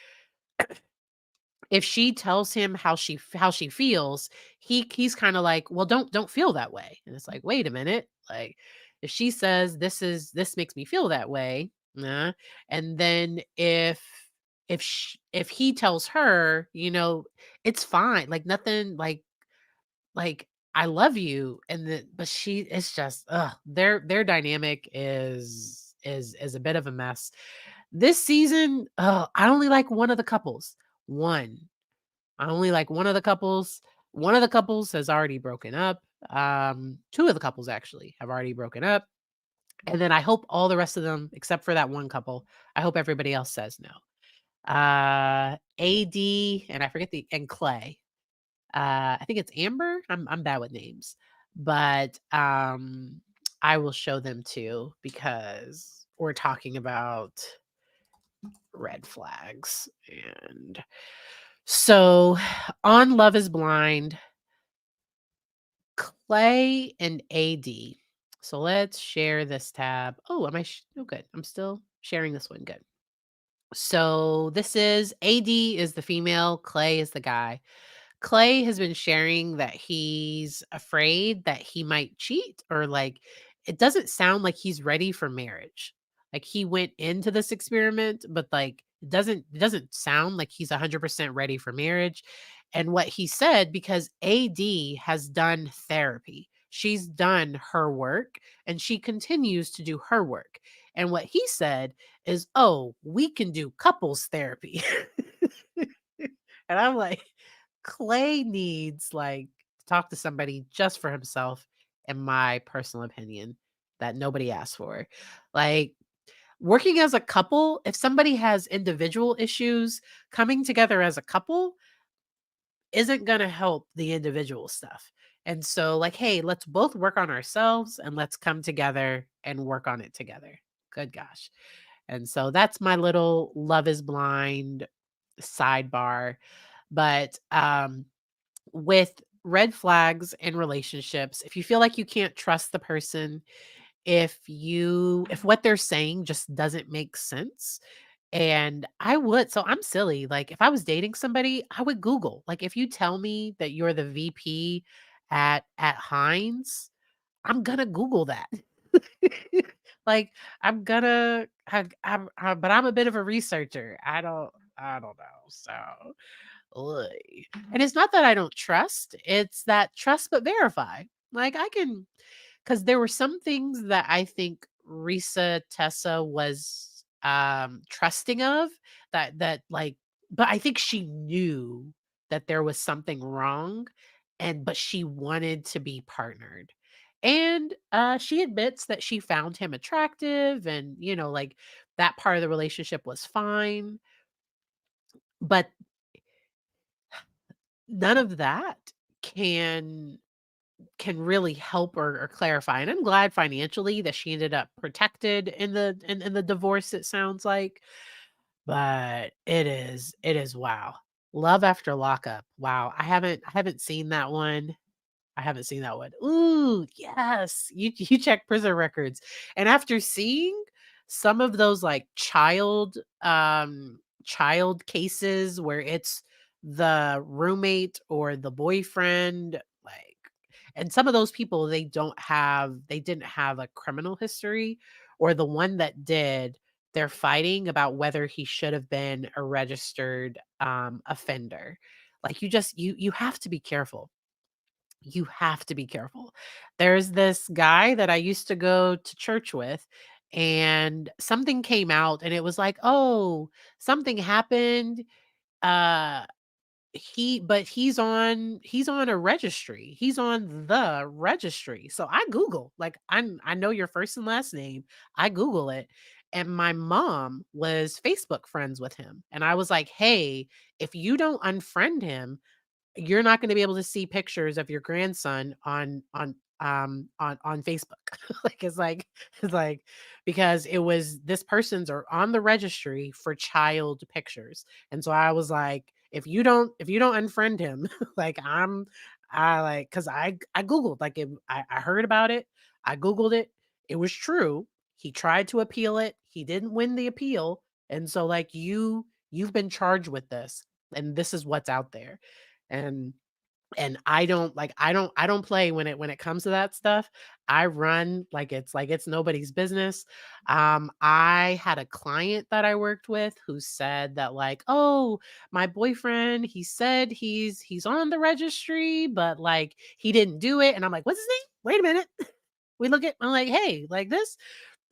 if she tells him how she feels, he's kind of like, "Well, don't feel that way." And it's like, "Wait a minute." Like if she says this makes me feel that way, nah. And then if he tells her, it's fine. Like nothing like I love you but it's just their dynamic is a bit of a mess. This season, I only like one of the couples. One. I only like one of the couples. One of the couples has already broken up. Two of the couples actually have already broken up. And then I hope all the rest of them, except for that one couple, I hope everybody else says no. AD and I forget and Clay. I think it's Amber. I'm bad with names, but I will show them too because we're talking about red flags. And so on Love is Blind, Clay and AD. So let's share this tab. Oh, oh, good. I'm still sharing this one. Good. So this is AD is the female, Clay is the guy. Clay has been sharing that he's afraid that he might cheat or like it doesn't sound like he's ready for marriage. Like he went into this experiment, but like it doesn't sound like he's 100% ready for marriage. And what he said, because AD has done therapy, she's done her work and she continues to do her work. And what he said is, oh, we can do couples therapy. And I'm like, Clay needs like to talk to somebody just for himself, in my personal opinion, that nobody asked for. Like working as a couple, if somebody has individual issues, coming together as a couple isn't going to help the individual stuff. And so, like, hey, let's both work on ourselves and let's come together and work on it together. Good gosh. And so that's my little Love is Blind sidebar. But with red flags in relationships, if you feel like you can't trust the person, if what they're saying just doesn't make sense, and I'm silly, like if I was dating somebody, I would Google. Like if you tell me that you're the VP at Heinz, I'm gonna Google that. Like I'm gonna but I'm a bit of a researcher. I don't know. So ugh. And it's not that I don't trust, it's that trust but verify. Like I can, because there were some things that I think Reesa Tessa was trusting of that like, but I think she knew that there was something wrong, but she wanted to be partnered. And she admits that she found him attractive and like that part of the relationship was fine, but none of that can really help or clarify. And I'm glad financially that she ended up protected in the divorce, it sounds like. But it is wow. Love After Lockup. Wow. I haven't seen that one. I haven't seen that one. Ooh, yes. You check prison records. And after seeing some of those like child cases where it's the roommate or the boyfriend, like, and some of those people they didn't have a criminal history, or the one that did, they're fighting about whether he should have been a registered offender. Like you have to be careful. You have to be careful. There's this guy that I used to go to church with, and something came out, and it was like, oh, something happened. uh he's on a registry. He's on the registry. So I Google, like, I know your first and last name. I Google it. And my mom was Facebook friends with him. And I was like, hey, if you don't unfriend him, you're not gonna be able to see pictures of your grandson on Facebook. Like, it's like because it was this person's are on the registry for child pictures. And so I was like, if you don't unfriend him, like I like because I Googled, like, I heard about it, I Googled it, it was true. He tried to appeal it, he didn't win the appeal. And so, like, you've been charged with this, and this is what's out there. And I don't play when it comes to that stuff. I run like it's nobody's business. I had a client that I worked with who said that, like, "Oh, my boyfriend, he said he's on the registry, but like he didn't do it." And I'm like, "What's his name? Wait a minute." I'm like, "Hey, like this."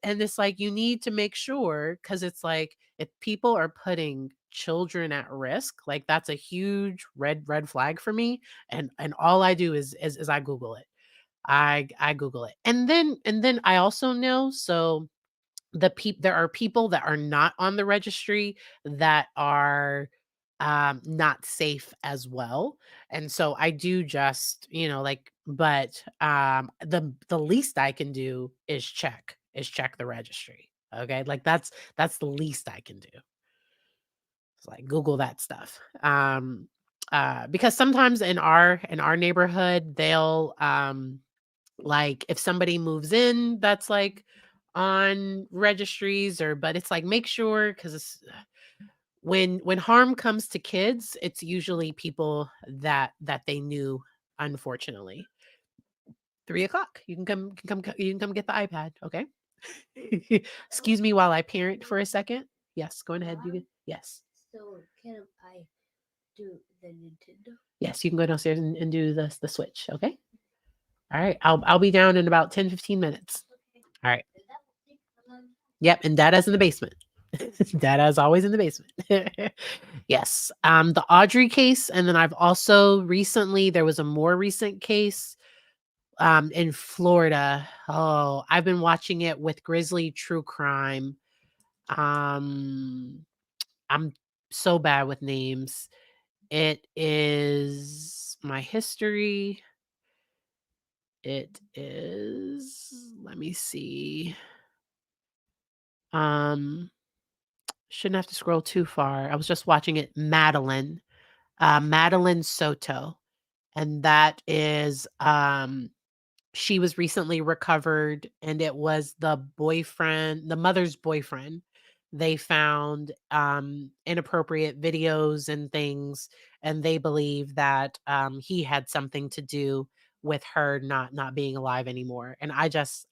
And it's like, you need to make sure, because it's like, if people are putting children at risk, like, that's a huge red flag for me. And all I do is I Google it. I Google it. And then I also know, so there are people that are not on the registry that are not safe as well. And so I do just, like, but the least I can do is check the registry. Okay, like, that's the least I can do. It's like Google that stuff. Because sometimes in our neighborhood, they'll like, if somebody moves in that's, like, on registries, or but it's like, make sure, because when harm comes to kids, it's usually people that they knew, unfortunately. 3 o'clock. You can come get the iPad, okay? Excuse me while I parent for a second. Yes, go ahead. You can, yes. So can I do the Nintendo? Yes, you can go downstairs and do the switch, okay? All right. I'll be down in about 10-15 minutes. All right. Yep, and Dada's in the basement. Dada's always in the basement. Yes. The Audrey case, and then I've also recently, there was a more recent case in Florida. Oh, I've been watching it with Grizzly True Crime. Um I'm so bad with names. It is my history. It is, let me see. Um Shouldn't have to scroll too far. I was just watching it. Madeline Soto. And that is, she was recently recovered, and it was the mother's boyfriend. They found inappropriate videos and things, and they believe that he had something to do with her not being alive anymore. And I just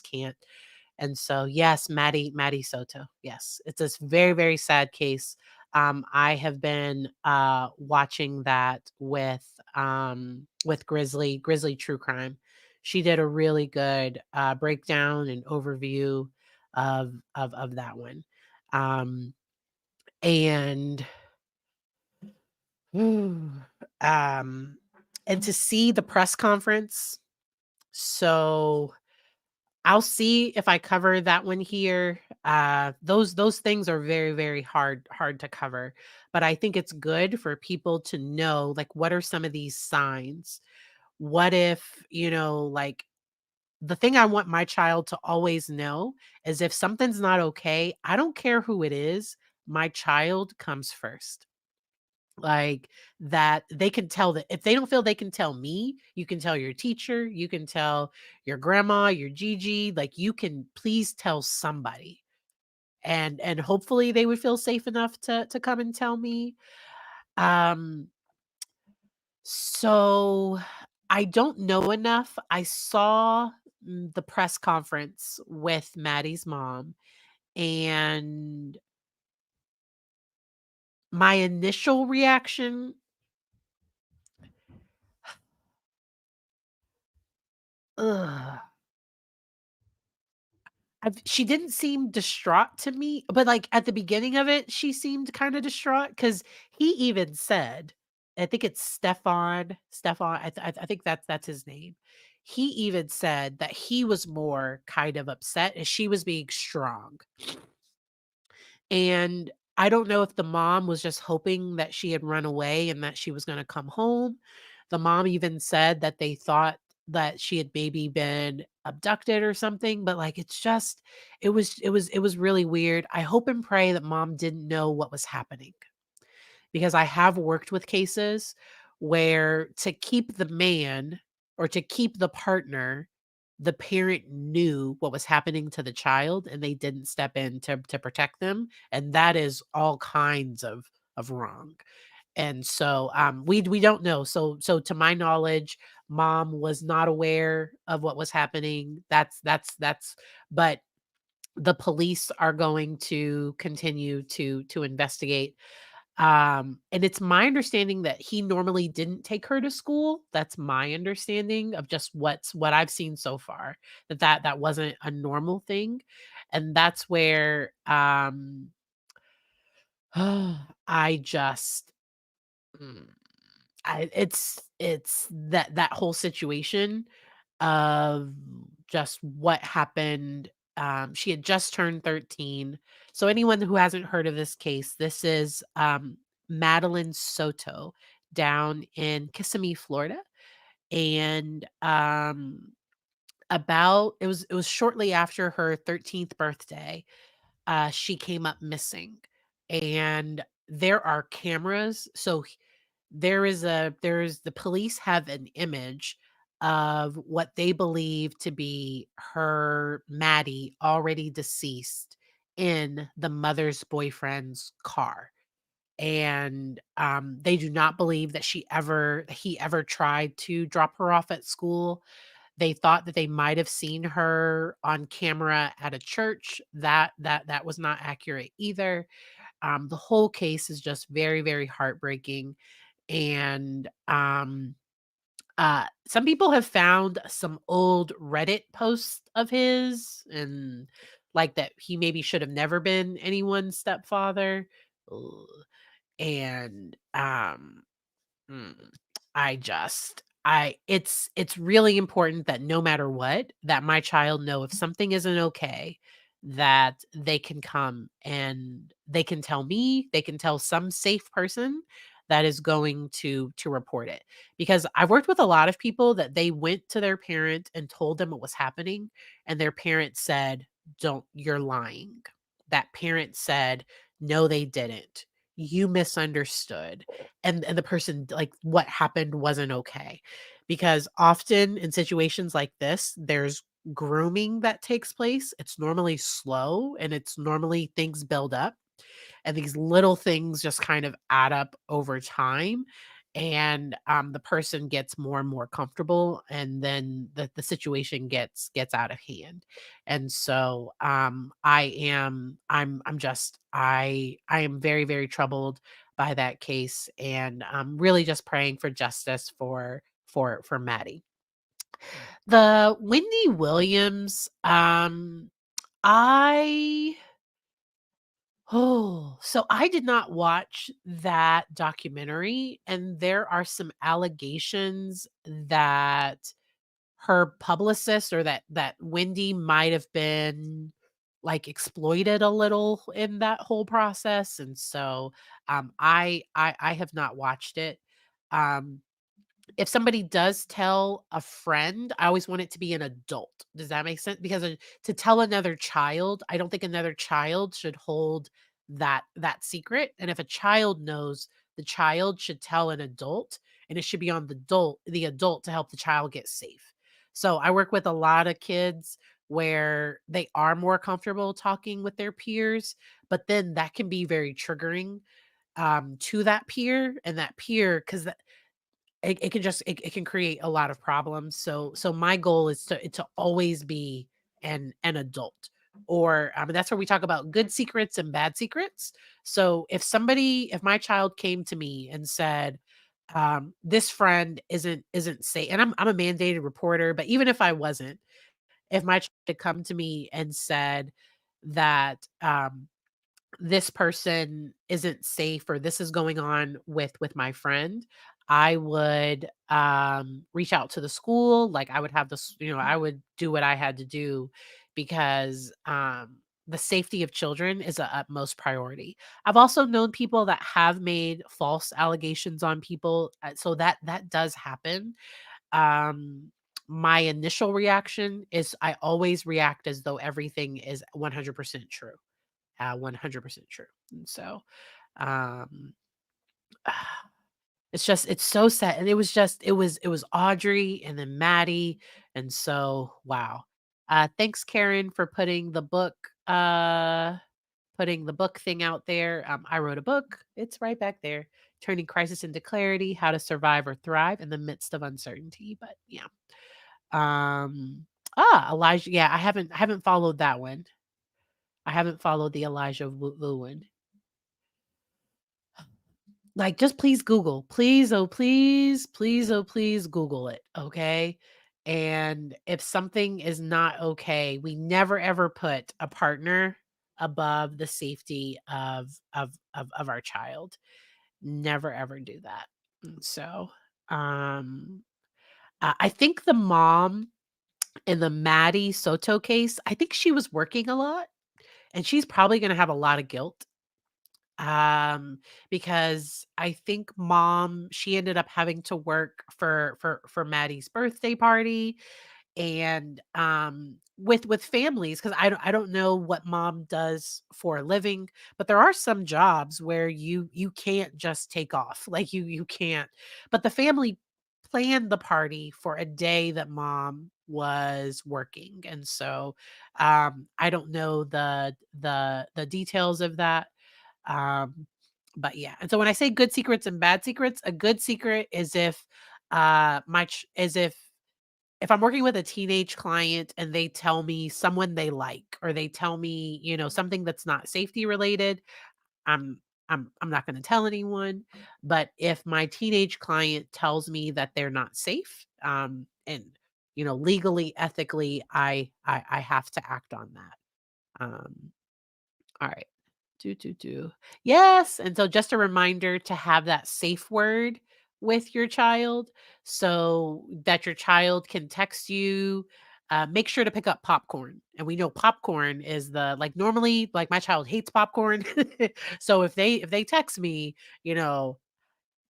can't. And so, yes, Maddie Soto. Yes, it's this very, very sad case. I have been watching that with Grizzly True Crime. She did a really good breakdown and overview of that one. Um, and um, and to see the press conference. So I'll see if I cover that one here. Those things are very, very hard to cover, but I think it's good for people to know, like, what are some of these signs? What if, like, the thing I want my child to always know is, if something's not okay, I don't care who it is, my child comes first. Like, that they can tell, that if they don't feel they can tell me, you can tell your teacher, you can tell your grandma, your Gigi, like, you can please tell somebody. And hopefully they would feel safe enough to come and tell me. Um so I don't know enough. I saw the press conference with Maddie's mom, and my initial reaction, ugh, She didn't seem distraught to me, but, like, at the beginning of it, she seemed kinda distraught because he even said, I think it's Stefan, I think that's his name. He even said that he was more kind of upset and she was being strong. And I don't know if the mom was just hoping that she had run away and that she was gonna come home. The mom even said that they thought that she had maybe been abducted or something, but, like, it's just it was really weird. I hope and pray that mom didn't know what was happening because I have worked with cases where to keep the man or to keep the partner, the parent knew what was happening to the child and they didn't step in to protect them. And that is all kinds of wrong. And so we don't know. So to my knowledge, mom was not aware of what was happening. That's but the police are going to continue to investigate, and it's my understanding that he normally didn't take her to school. That's my understanding of just what I've seen so far, that wasn't a normal thing. And that's where, I just, mm, it's that whole situation of just what happened. She had just turned 13. So anyone who hasn't heard of this case, this is Madeline Soto down in Kissimmee, Florida. And about it was shortly after her 13th birthday, she came up missing. And there are cameras. So there's the police have an image of what they believe to be her Maddie already deceased in the mother's boyfriend's car. And they do not believe that he ever tried to drop her off at school. They thought that they might have seen her on camera at a church. That was not accurate either. The whole case is just very, very heartbreaking. And some people have found some old Reddit posts of his and like that he maybe should have never been anyone's stepfather. Ugh. And Mm, it's really important that no matter what, that my child know if something isn't okay, that they can come and they can tell me, they can tell some safe person that is going to report it. Because I've worked with a lot of people that they went to their parent and told them what was happening, and their parent said, "Don't, you're lying." That parent said, "No, they didn't. You misunderstood." And the person like what happened wasn't okay. Because often in situations like this, there's grooming that takes place. It's normally slow and it's normally things build up and these little things just kind of add up over time. And the person gets more and more comfortable and then the situation gets out of hand. And so I am very, very troubled by that case, and I'm really just praying for justice for Maddie. The Wendy Williams, I so I did not watch that documentary, and there are some allegations that her publicist or that Wendy might have been like exploited a little in that whole process. And so I have not watched it. Um if somebody does tell a friend, I always want it to be an adult. Does that make sense? Because to tell another child, I don't think another child should hold that secret. And if a child knows, the child should tell an adult, and it should be on the adult to help the child get safe. So I work with a lot of kids where they are more comfortable talking with their peers, but then that can be very triggering to that peer and that peer because it can just it can create a lot of problems. So my goal is to always be an adult. Or that's where we talk about good secrets and bad secrets. So if my child came to me and said, this friend isn't safe, and I'm a mandated reporter, but even if I wasn't, if my child had come to me and said that, this person isn't safe or this is going on with my friend, I would reach out to the school. Like I would have this, I would do what I had to do because the safety of children is a utmost priority. I've also known people that have made false allegations on people, so that does happen. um my initial reaction is I always react as though everything is 100% true. 100% true. And so, um, it's so sad. And it was Audrey and then Maddie. And so, wow. Thanks, Karen, for putting the book thing out there. I wrote a book. It's right back there. Turning crisis into clarity, how to survive or thrive in the midst of uncertainty. But yeah. Elijah. Yeah, I haven't followed that one. I haven't followed the Elijah Wu one. Like, just please Google. Please, oh, please, please, oh, please Google it, okay? And if something is not okay, we never ever put a partner above the safety of our child. Never ever do that. And so, um, I think the mom in the Maddie Soto case, I think she was working a lot, and she's probably gonna have a lot of guilt. Um, because I think mom, she ended up having to work for Maddie's birthday party, and with families, because I don't know what mom does for a living, but there are some jobs where you can't just take off. Like you can't. But the family planned the party for a day that mom was working. And so I don't know the details of that. um, but yeah, and so when I say good secrets and bad secrets, a good secret is if is if I'm working with a teenage client and they tell me someone they like, or they tell me, something that's not safety related, I'm I'm not going to tell anyone. But if my teenage client tells me that they're not safe, and legally, ethically, I have to act on that. All right. Do. Yes, and so just a reminder to have that safe word with your child so that your child can text you. Make sure to pick up popcorn. And we know popcorn is normally, like, my child hates popcorn. So if they text me, you know,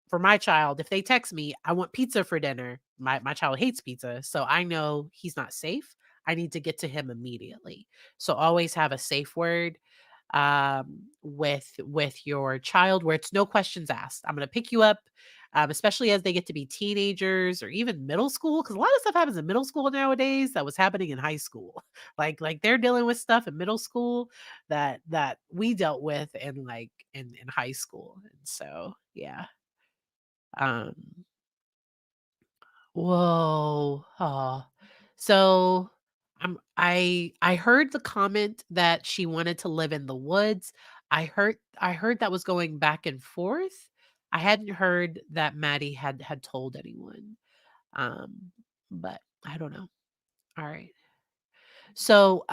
for my child, if they text me, "I want pizza for dinner," my child hates pizza, so I know he's not safe. I need to get to him immediately. So always have a safe word with your child where it's no questions asked. I'm gonna pick you up, especially as they get to be teenagers or even middle school, because a lot of stuff happens in middle school nowadays that was happening in high school. Like they're dealing with stuff in middle school that we dealt with in high school. And so yeah. Um, Whoa. Aw. So, I heard the comment that she wanted to live in the woods. I heard that was going back and forth. I hadn't heard that Maddie had told anyone. Um, but I don't know. All right. So,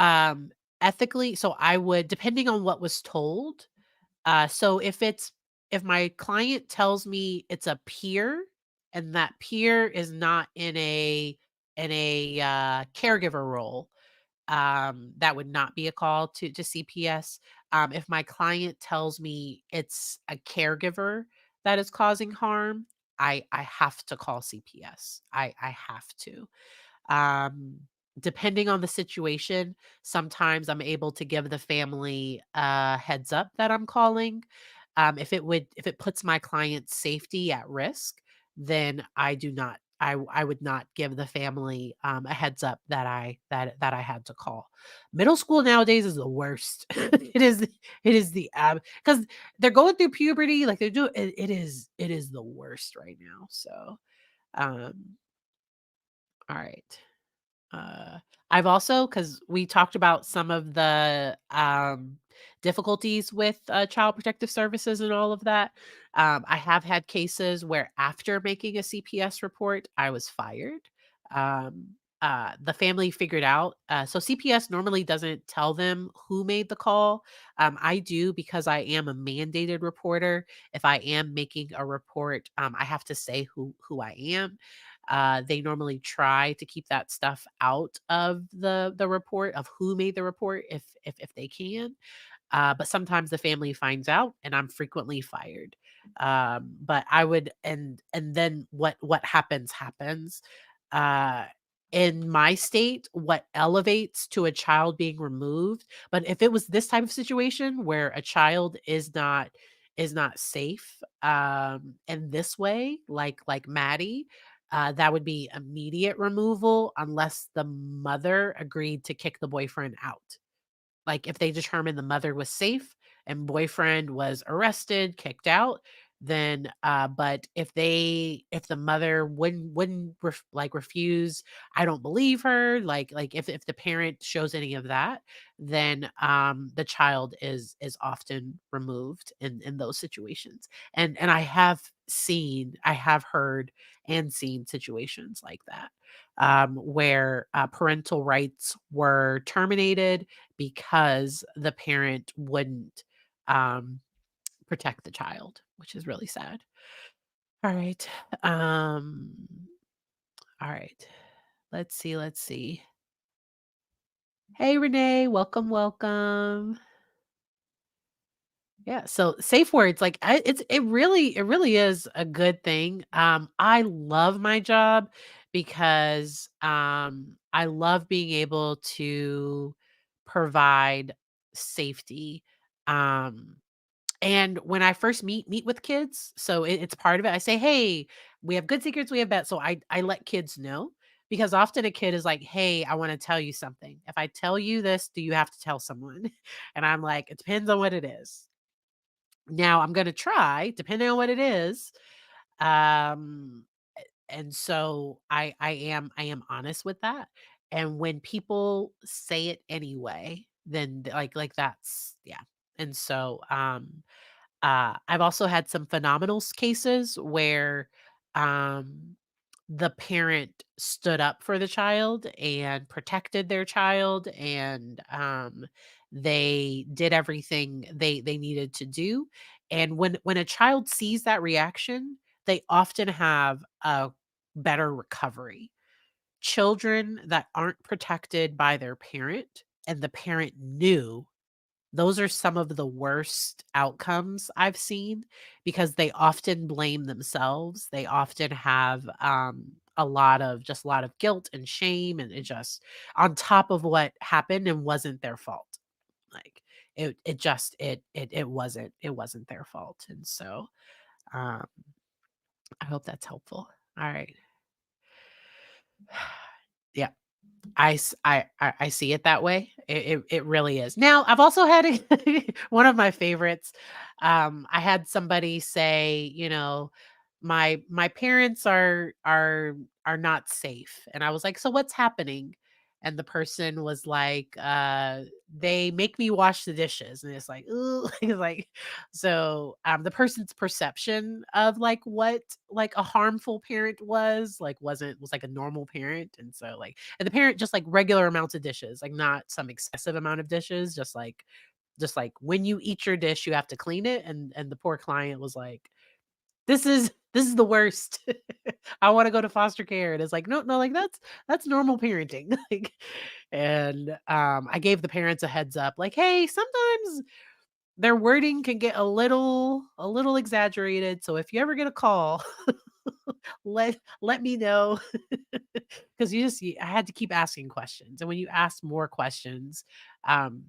ethically, so I would, depending on what was told, so if my client tells me it's a peer and that peer is not in a caregiver role, that would not be a call to CPS. If my client tells me it's a caregiver that is causing harm, I have to call CPS. I have to. Um, Depending on the situation, sometimes I'm able to give the family a heads up that I'm calling. If it puts my client's safety at risk, then I do not. I would not give the family a heads up that I had to call. Middle school nowadays is the worst. It is the because they're going through puberty, like they're doing. It is the worst right now. So um, all right. Uh, I've also, because we talked about some of the difficulties with child protective services and all of that. I have had cases where after making a CPS report, I was fired. Um, the family figured out. So CPS normally doesn't tell them who made the call. I do because I am a mandated reporter. If I am making a report, I have to say who I am. They normally try to keep that stuff out of the report of who made the report if they can. But sometimes the family finds out, and I'm frequently fired. But I would, and then what happens happens. Uh, in my state, what elevates to a child being removed. But if it was this type of situation where a child is not safe in this way, like Maddie. That would be immediate removal unless the mother agreed to kick the boyfriend out. Like, if they determined the mother was safe and boyfriend was arrested, kicked out, then, but if the mother wouldn't refuse, I don't believe her, like, if the parent shows any of that, then, the child is often removed in those situations. And I have heard and seen situations like that, where, parental rights were terminated because the parent wouldn't um, protect the child, which is really sad. All right. Um, all right. Let's see. Let's see. Hey, Renee. Welcome. Welcome. Yeah. So safe words, like it really is a good thing. I love my job because I love being able to provide safety. Um And when I first meet with kids, so it's part of it. I say, "Hey, we have good secrets, we have bad." So I let kids know because often a kid is like, "Hey, I want to tell you something. If I tell you this, do you have to tell someone?" And I'm like, "It depends on what it is." Now I'm going to try, depending on what it is. Um and so I am honest with that. And when people say it anyway, then like that's yeah. And so I've also had some phenomenal cases where um, the parent stood up for the child and protected their child, and they did everything they needed to do. And when a child sees that reaction, they often have a better recovery. Children that aren't protected by their parent and the parent knew, those are some of the worst outcomes I've seen because they often blame themselves. They often have a lot of guilt and shame, and it just on top of what happened and wasn't their fault. Like it wasn't their fault. And so um I hope that's helpful. All right. Yeah. I see it that way. It really is. Now, I've also had one of my favorites. I had somebody say, my parents are not safe, and I was like, so what's happening? And the person was like, they make me wash the dishes, and it's like, ooh, it's like, so the person's perception of like what like a harmful parent was like a normal parent, and so like and the parent just like regular amounts of dishes, like not some excessive amount of dishes, just like when you eat your dish, you have to clean it. And the poor client was like, this is the worst. I want to go to foster care. And it's like, no, no, like that's normal parenting. Like, and I gave the parents a heads up, like, hey, sometimes their wording can get a little exaggerated. So if you ever get a call, let me know. Because I had to keep asking questions. And when you ask more questions, um,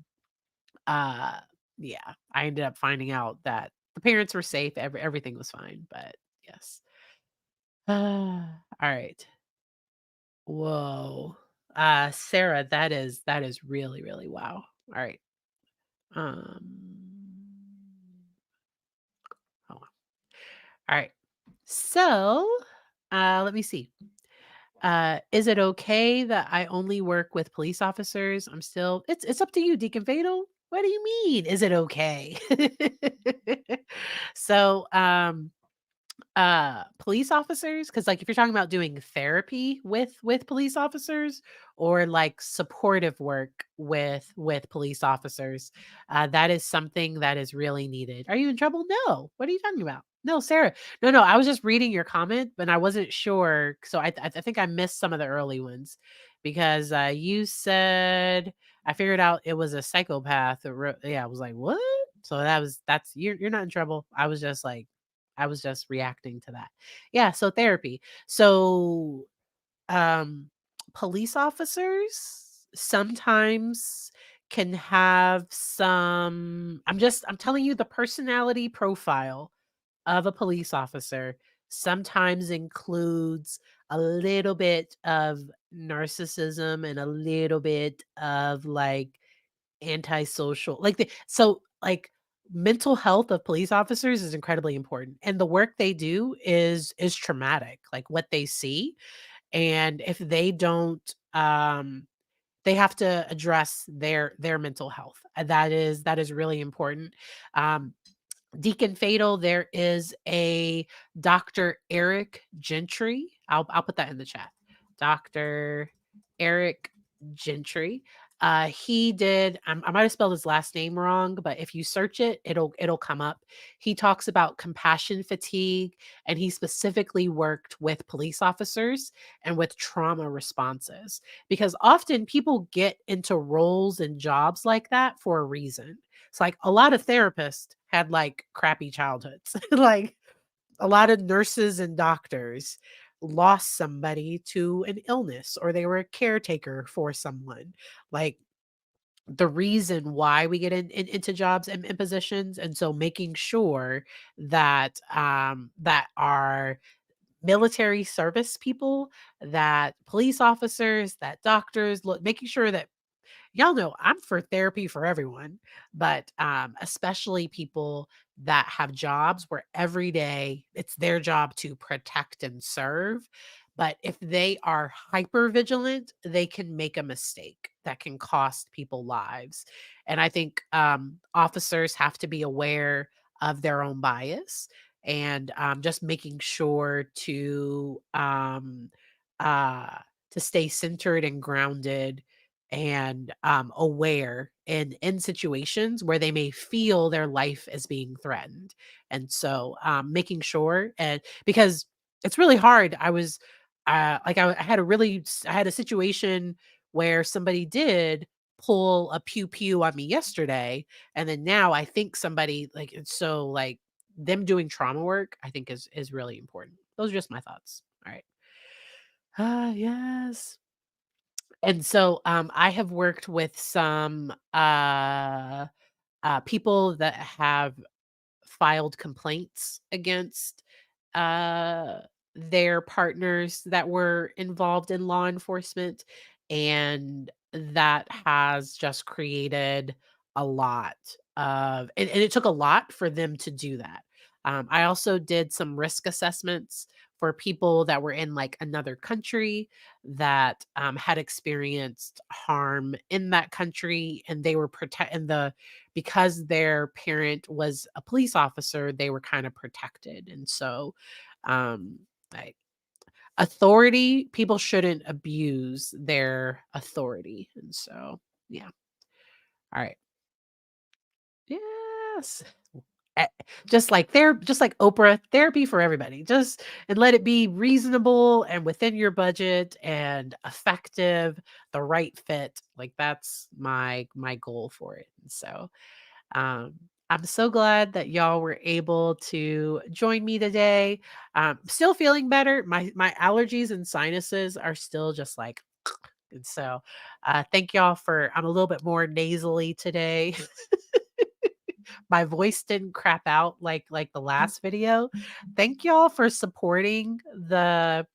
uh, yeah, I ended up finding out that the parents were safe. Everything was fine. But yes. All right. Whoa. Sarah, that is really, really wow. All right. Hold on. All right. So, let me see. Is it okay that I only work with police officers? It's up to you, Deacon Fatal. What do you mean? Is it okay? So, Police officers, because like if you're talking about doing therapy with police officers, or like supportive work with police officers, that is something that is really needed. Are you in trouble? No. What are you talking about? No, Sarah. No, no, I was just reading your comment, but I wasn't sure. So I think I missed some of the early ones, because you said I figured out it was a psychopath. Yeah, I was like, what? So that's you're not in trouble. I was just reacting to that. Yeah, so therapy. So, um, police officers sometimes can have some I'm telling you, the personality profile of a police officer sometimes includes a little bit of narcissism and a little bit of like antisocial, like, mental health of police officers is incredibly important, and the work they do is traumatic, like, what they see, and if they don't, they have to address their mental health, that is really important. um Deacon Fatal, there is a Dr. Eric Gentry. I'll put that in the chat. Dr. Eric Gentry. He did. I might have spelled his last name wrong, but if you search it, it'll come up. He talks about compassion fatigue, and he specifically worked with police officers and with trauma responses, because often people get into roles and jobs like that for a reason. It's like a lot of therapists had like crappy childhoods. Like a lot of nurses and doctors lost somebody to an illness, or they were a caretaker for someone. Like the reason why we get into jobs and positions. And so making sure that that our military service people, that police officers, that doctors, look, making sure that y'all know I'm for therapy for everyone, but especially people that have jobs where every day it's their job to protect and serve. But if they are hyper vigilant, they can make a mistake that can cost people lives. And I think officers have to be aware of their own bias, and just making sure uh, to stay centered and grounded and aware in situations where they may feel their life is being threatened. And so making sure, and because it's really hard. I was I had I had a situation where somebody did pull a pew pew on me yesterday, and then now I think somebody like it's so like them doing trauma work, I think is really important. Those are just my thoughts. All right. Yes. And so, I have worked with some, people that have filed complaints against, uh, their partners that were involved in law enforcement, and that has just created a lot and it took a lot for them to do that. I also did some risk assessments for people that were in, like, another country that, had experienced harm in that country, and they were protect and the because their parent was a police officer, they were kind of protected. And so, um, like authority, people shouldn't abuse their authority. And so, yeah. All right. Yes. Eh, just like Oprah, therapy for everybody. Just and let it be reasonable and within your budget and effective, the right fit. Like that's my goal for it. And so Um, I'm so glad that y'all were able to join me today. Still feeling better. My allergies and sinuses are still just like, and so thank y'all for. I'm a little bit more nasally today. My voice didn't crap out like the last video. Thank y'all for supporting the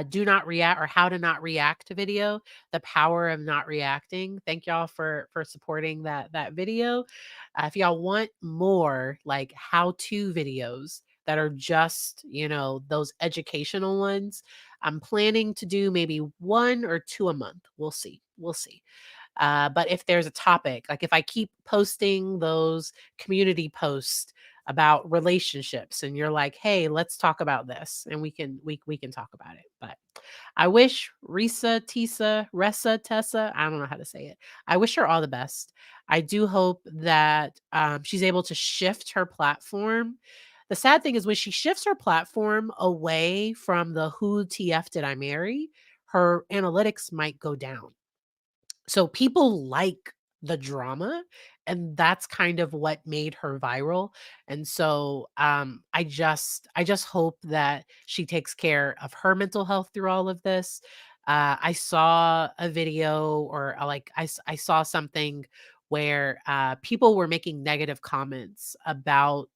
do not react, or how to not react to video, the power of not reacting. Thank y'all for supporting that video. If y'all want more like how to videos that are just those educational ones, I'm planning to do maybe one or two a month. We'll see. But if there's a topic, like if I keep posting those community posts about relationships, and you're like, "Hey, let's talk about this," and we can talk about it. But I wish Ressa Tessa, I don't know how to say it. I wish her all the best. I do hope that she's able to shift her platform. The sad thing is when she shifts her platform away from the "Who TF did I marry?", her analytics might go down. So people like the drama, and that's kind of what made her viral. And so I just hope that she takes care of her mental health through all of this. I saw a video, or I saw something where people were making negative comments about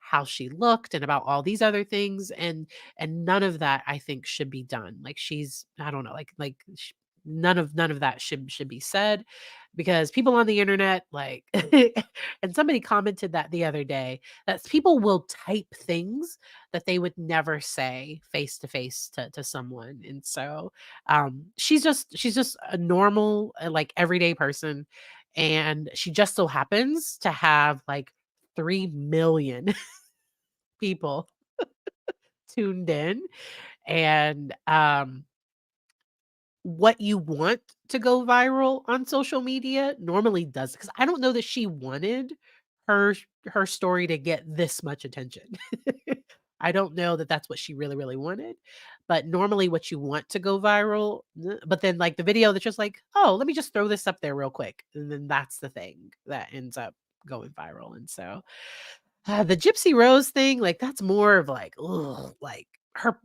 how she looked and about all these other things, and none of that I think should be done. Like, she's, I don't know, none of that should be said, because people on the internet, like, and somebody commented that the other day, that people will type things that they would never say face to face to someone. And so she's just a normal, like, everyday person, and she just so happens to have like 3 million people tuned in. And what you want to go viral on social media normally does, because I don't know that she wanted her story to get this much attention. I don't know that that's what she really, really wanted, but normally what you want to go viral, but then, like, the video that's just like, "Oh, let me just throw this up there real quick," and then that's the thing that ends up going viral. And so the Gypsy Rose thing, like, that's more of like, ugh, like, her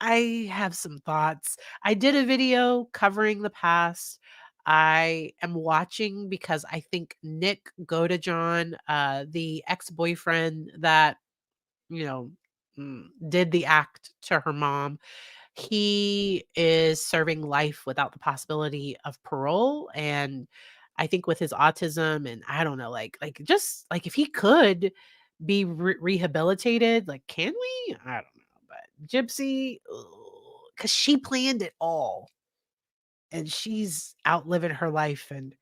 I have some thoughts. I did a video covering the past. I am watching because I think Nick Godejohn, the ex-boyfriend that, you know, did the act to her mom, he is serving life without the possibility of parole. And I think with his autism, and I don't know, just like, if he could be rehabilitated, like, can we? I don't know. But Gypsy, because she planned it all, and she's out living her life and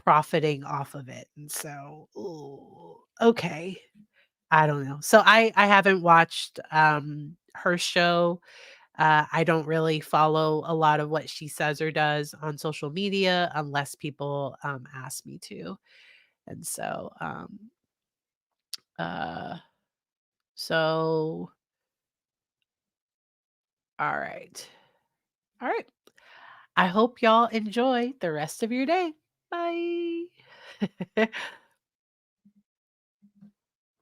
profiting off of it. And so, ooh, okay. I don't know. So I haven't watched her show. I don't really follow a lot of what she says or does on social media unless people ask me to. And so uh so all right. All right. I hope y'all enjoy the rest of your day. Bye.